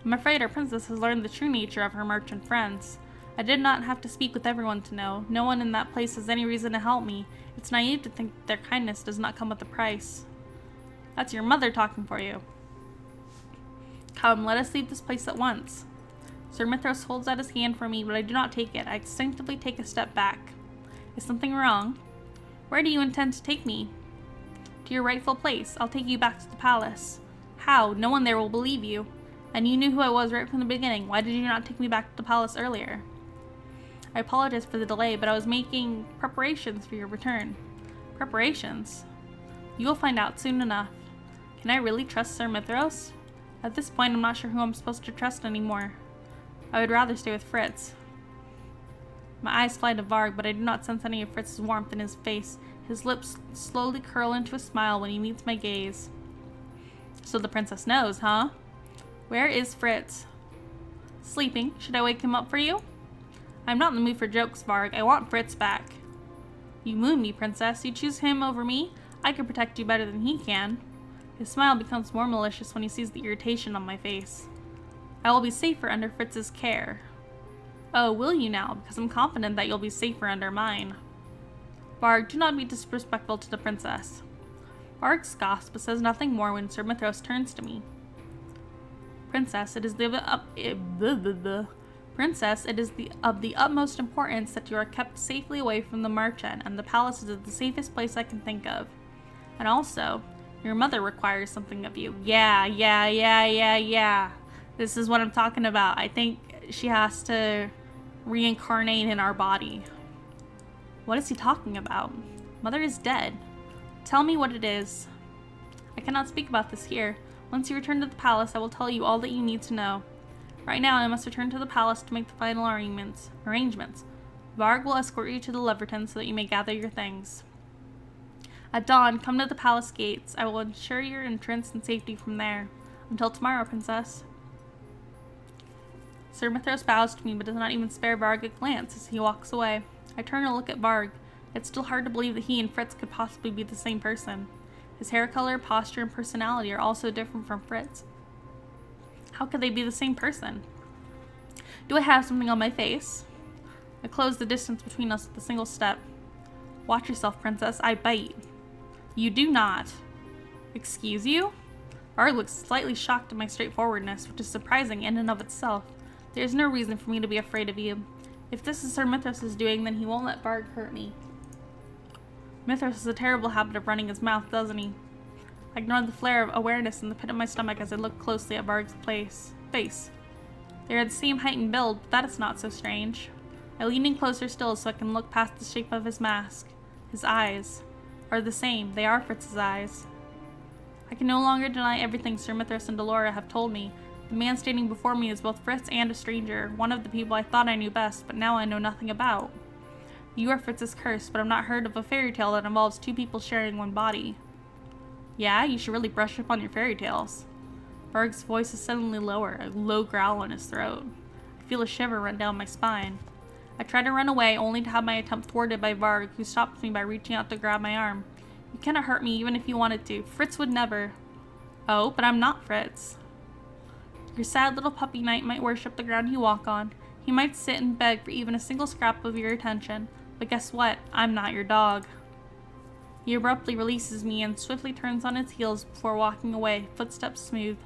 Speaker 1: I'm afraid our princess has learned the true nature of her merchant friends. I did not have to speak with everyone to know. No one in that place has any reason to help me. It's naive to think that their kindness does not come with a price. That's your mother talking for you. Come, let us leave this place at once. Sir Mithras holds out his hand for me, but I do not take it. I instinctively take a step back. Is something wrong? Where do you intend to take me? To your rightful place. I'll take you back to the palace. How? No one there will believe you. And you knew who I was right from the beginning. Why did you not take me back to the palace earlier? I apologize for the delay, but I was making preparations for your return. Preparations? You will find out soon enough. Can I really trust Sir Mithras? At this point, I'm not sure who I'm supposed to trust anymore. I would rather stay with Fritz. My eyes fly to Varg, but I do not sense any of Fritz's warmth in his face. His lips slowly curl into a smile when he meets my gaze. So the princess knows, huh? Where is Fritz? Sleeping. Should I wake him up for you? I'm not in the mood for jokes, Varg. I want Fritz back. You moon me, princess. You choose him over me? I can protect you better than he can. His smile becomes more malicious when he sees the irritation on my face. I will be safer under Fritz's care. Oh, will you now? Because I'm confident that you'll be safer under mine. Varg, do not be disrespectful to the princess. Varg scoffs, but says nothing more when Sir Mithras turns to me. Princess, it is of the utmost importance that you are kept safely away from the merchant, and the palace is the safest place I can think of. And also, your mother requires something of you. Yeah. This is what I'm talking about. I think she has to reincarnate in our body. What is he talking about? Mother is dead. Tell me what it is. I cannot speak about this here. Once you return to the palace, I will tell you all that you need to know. Right now, I must return to the palace to make the final arrangements. Varg will escort you to the Leverton so that you may gather your things. At dawn, come to the palace gates. I will ensure your entrance and safety from there. Until tomorrow, princess. Sir Mithras bows to me, but does not even spare Varg a glance as he walks away. I turn to look at Varg. It's still hard to believe that he and Fritz could possibly be the same person. His hair color, posture, and personality are all so different from Fritz. How could they be the same person? Do I have something on my face? I close the distance between us with a single step. Watch yourself, princess. I bite. You do not. Excuse you? Varg looks slightly shocked at my straightforwardness, which is surprising in and of itself. There is no reason for me to be afraid of you. If this is Sir Mithras' doing, then he won't let Varg hurt me. Mithras has a terrible habit of running his mouth, doesn't he? I ignore the flare of awareness in the pit of my stomach as I look closely at Varg's face. They are the same height and build, but that is not so strange. I lean in closer still so I can look past the shape of his mask. His eyes are the same. They are Fritz's eyes. I can no longer deny everything Sir Mithras and Delora have told me. The man standing before me is both Fritz and a stranger, one of the people I thought I knew best, but now I know nothing about. You are Fritz's curse, but I've not heard of a fairy tale that involves two people sharing one body. Yeah, you should really brush up on your fairy tales. Varg's voice is suddenly lower, a low growl in his throat. I feel a shiver run down my spine. I try to run away, only to have my attempt thwarted by Varg, who stops me by reaching out to grab my arm. You cannot hurt me even if you wanted to. Fritz would never. Oh, but I'm not Fritz. Your sad little puppy knight might worship the ground you walk on. He might sit and beg for even a single scrap of your attention. But guess what? I'm not your dog. He abruptly releases me and swiftly turns on his heels before walking away, footsteps smooth.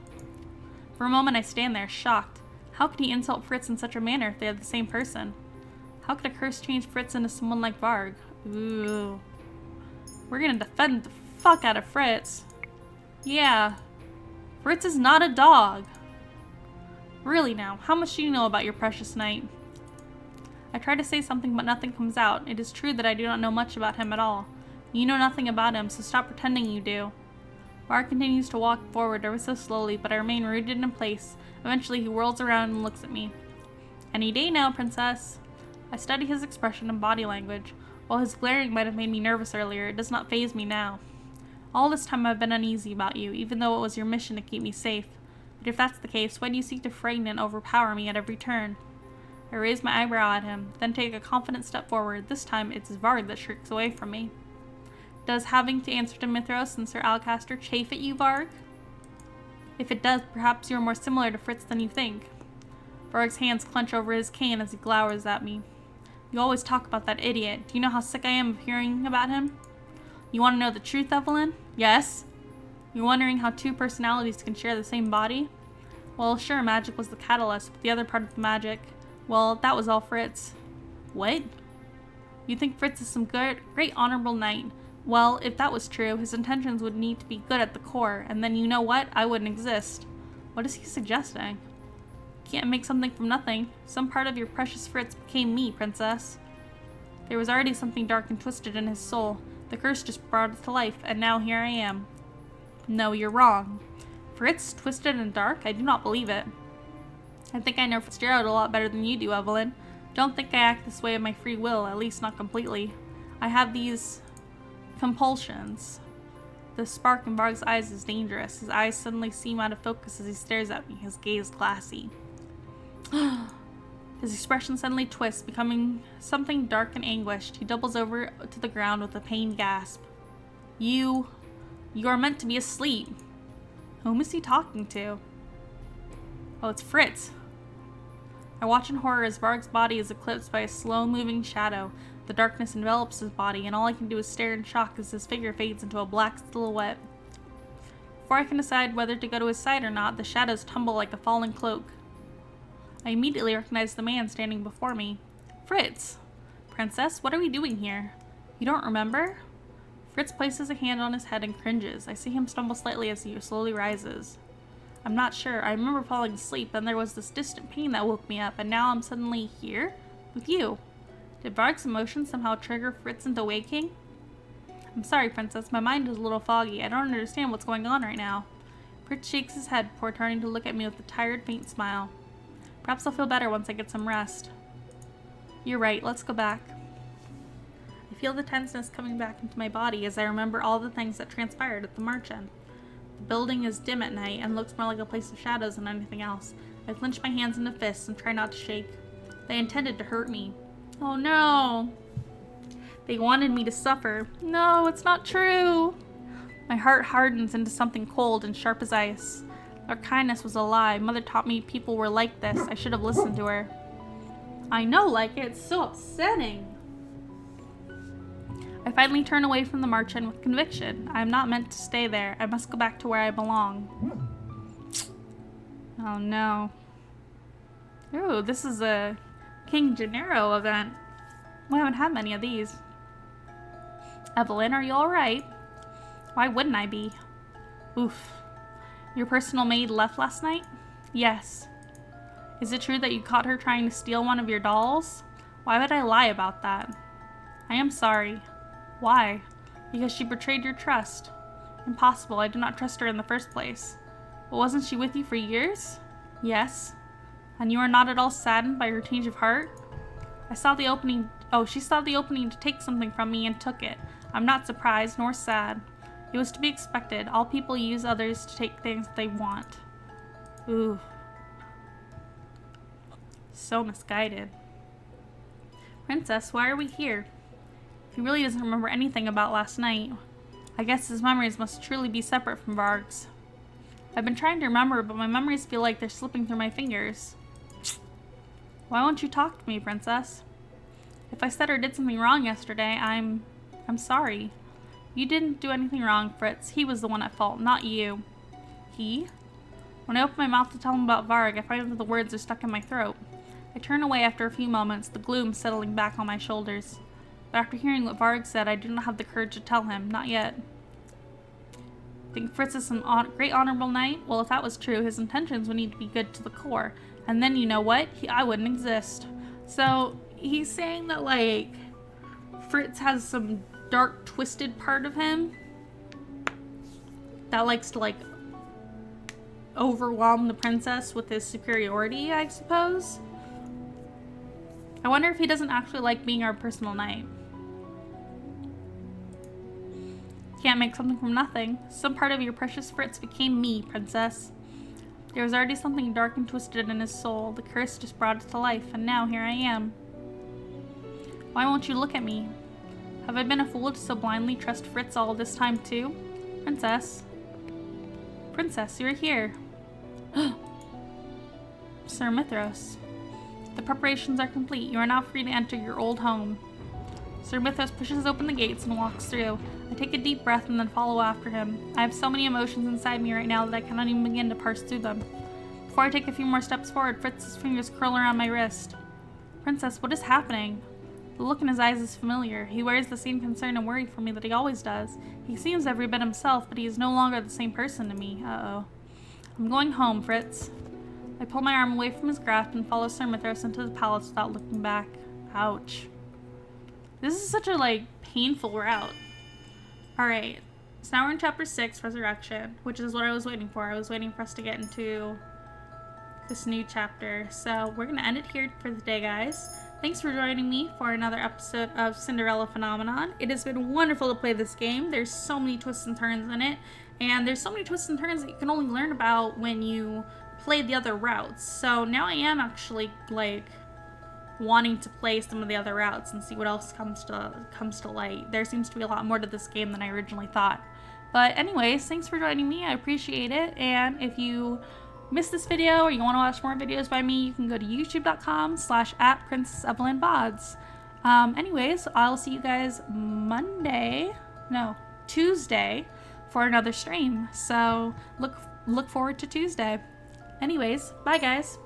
Speaker 1: For a moment I stand there, shocked. How could he insult Fritz in such a manner if they are the same person? How could a curse change Fritz into someone like Varg? Ooh. We're gonna defend the fuck out of Fritz. Yeah. Fritz is not a dog. Really now, how much do you know about your precious knight? I try to say something, but nothing comes out. It is true that I do not know much about him at all. You know nothing about him, so stop pretending you do. Varg continues to walk forward ever so slowly, but I remain rooted in place. Eventually he whirls around and looks at me. Any day now, princess. I study his expression and body language. While his glaring might have made me nervous earlier, it does not faze me now. All this time I've been uneasy about you, even though it was your mission to keep me safe. But if that's the case, why do you seek to frighten and overpower me at every turn? I raise my eyebrow at him, then take a confident step forward. This time it's Varg that shrinks away from me. Does having to answer to Mithras and Sir Alcaster chafe at you, Varg? If it does, perhaps you are more similar to Fritz than you think. Varg's hands clench over his cane as he glowers at me. You always talk about that idiot. Do you know how sick I am of hearing about him? You want to know the truth, Evillan? Yes? You're wondering how two personalities can share the same body? Well, sure, magic was the catalyst, but the other part of the magic, well, that was all Fritz. What? You think Fritz is some great honorable knight. Well, if that was true, his intentions would need to be good at the core, and then you know what? I wouldn't exist. What is he suggesting? Can't make something from nothing. Some part of your precious Fritz became me, princess. There was already something dark and twisted in his soul. The curse just brought it to life, and now here I am. No, you're wrong. Fritz, twisted and dark? I do not believe it. I think I know Fitzgerald a lot better than you do, Evillan. Don't think I act this way of my free will, at least not completely. I have these compulsions. The spark in Varg's eyes is dangerous. His eyes suddenly seem out of focus as he stares at me, his gaze glassy. His expression suddenly twists, becoming something dark and anguished. He doubles over to the ground with a pained gasp. You are meant to be asleep. Whom is he talking to? Oh, it's Fritz. I watch in horror as Varg's body is eclipsed by a slow-moving shadow. The darkness envelops his body, and all I can do is stare in shock as his figure fades into a black silhouette. Before I can decide whether to go to his side or not, the shadows tumble like a falling cloak. I immediately recognize the man standing before me. Fritz! Princess, what are we doing here? You don't remember? Fritz places a hand on his head and cringes. I see him stumble slightly as he slowly rises. I'm not sure. I remember falling asleep, then there was this distant pain that woke me up, and now I'm suddenly here? With you. Did Varg's emotion somehow trigger Fritz into waking? I'm sorry, Princess. My mind is a little foggy. I don't understand what's going on right now. Fritz shakes his head before turning to look at me with a tired, faint smile. Perhaps I'll feel better once I get some rest. You're right. Let's go back. I feel the tenseness coming back into my body as I remember all the things that transpired at the march in. The building is dim at night and looks more like a place of shadows than anything else. I clench my hands into fists and try not to shake. They intended to hurt me. Oh no! They wanted me to suffer. No, it's not true! My heart hardens into something cold and sharp as ice. Their kindness was a lie. Mother taught me people were like this. I should have listened to her. I know, like it. It's so upsetting. I finally turn away from the march in with conviction. I am not meant to stay there. I must go back to where I belong. Oh no. Ooh, this is a King Gennaro event. We haven't had many of these. Evillan, are you alright? Why wouldn't I be? Oof. Your personal maid left last night? Yes. Is it true that you caught her trying to steal one of your dolls? Why would I lie about that? I am sorry. Why? Because she betrayed your trust. Impossible. I did not trust her in the first place. But wasn't she with you for years? Yes. And you are not at all saddened by her change of heart? I saw the opening. Oh, she saw the opening to take something from me and took it. I'm not surprised nor sad. It was to be expected. All people use others to take things they want. Ooh. So misguided. Princess, why are we here? He really doesn't remember anything about last night. I guess his memories must truly be separate from Varg's. I've been trying to remember, but my memories feel like they're slipping through my fingers. Why won't you talk to me, Princess? If I said or did something wrong yesterday, I'm sorry. You didn't do anything wrong, Fritz. He was the one at fault, not you. He? When I open my mouth to tell him about Varg, I find that the words are stuck in my throat. I turn away after a few moments, the gloom settling back on my shoulders. But after hearing what Varg said, I do not have the courage to tell him, not yet. Think Fritz is some great honorable knight? Well, if that was true, his intentions would need to be good to the core. And then, you know what? I wouldn't exist. So, he's saying that, like, Fritz has some dark, twisted part of him that likes to, like, overwhelm the princess with his superiority, I suppose. I wonder if he doesn't actually like being our personal knight. Can't make something from nothing. Some part of your precious Fritz became me, princess. There was already something dark and twisted in his soul. The curse just brought it to life, and now here I am. Why won't you look at me? Have I been a fool to so blindly trust Fritz all this time too? Princess. Princess, you're here. Sir Mithras. The preparations are complete. You are now free to enter your old home. Sir Mithras pushes open the gates and walks through. I take a deep breath and then follow after him. I have so many emotions inside me right now that I cannot even begin to parse through them. Before I take a few more steps forward, Fritz's fingers curl around my wrist. Princess, what is happening? The look in his eyes is familiar. He wears the same concern and worry for me that he always does. He seems every bit himself, but he is no longer the same person to me. Uh-oh. I'm going home, Fritz. I pull my arm away from his grasp and follow Sir Mithras into the palace without looking back. Ouch. This is such a, like, painful route. Alright, so now we're in chapter 6, Resurrection, which is what I was waiting for. I was waiting for us to get into this new chapter. So we're going to end it here for the day, guys. Thanks for joining me for another episode of Cinderella Phenomenon. It has been wonderful to play this game. There's so many twists and turns in it, and there's so many twists and turns that you can only learn about when you play the other routes. So now I am actually like wanting to play some of the other routes and see what else comes to light. There seems to be a lot more to this game than I originally thought. But anyways, thanks for joining me. I appreciate it. And if you missed this video or you want to watch more videos by me, you can go to youtube.com/@princessevillanvods. Anyways, I'll see you guys Tuesday for another stream. So look forward to Tuesday. Anyways, bye guys.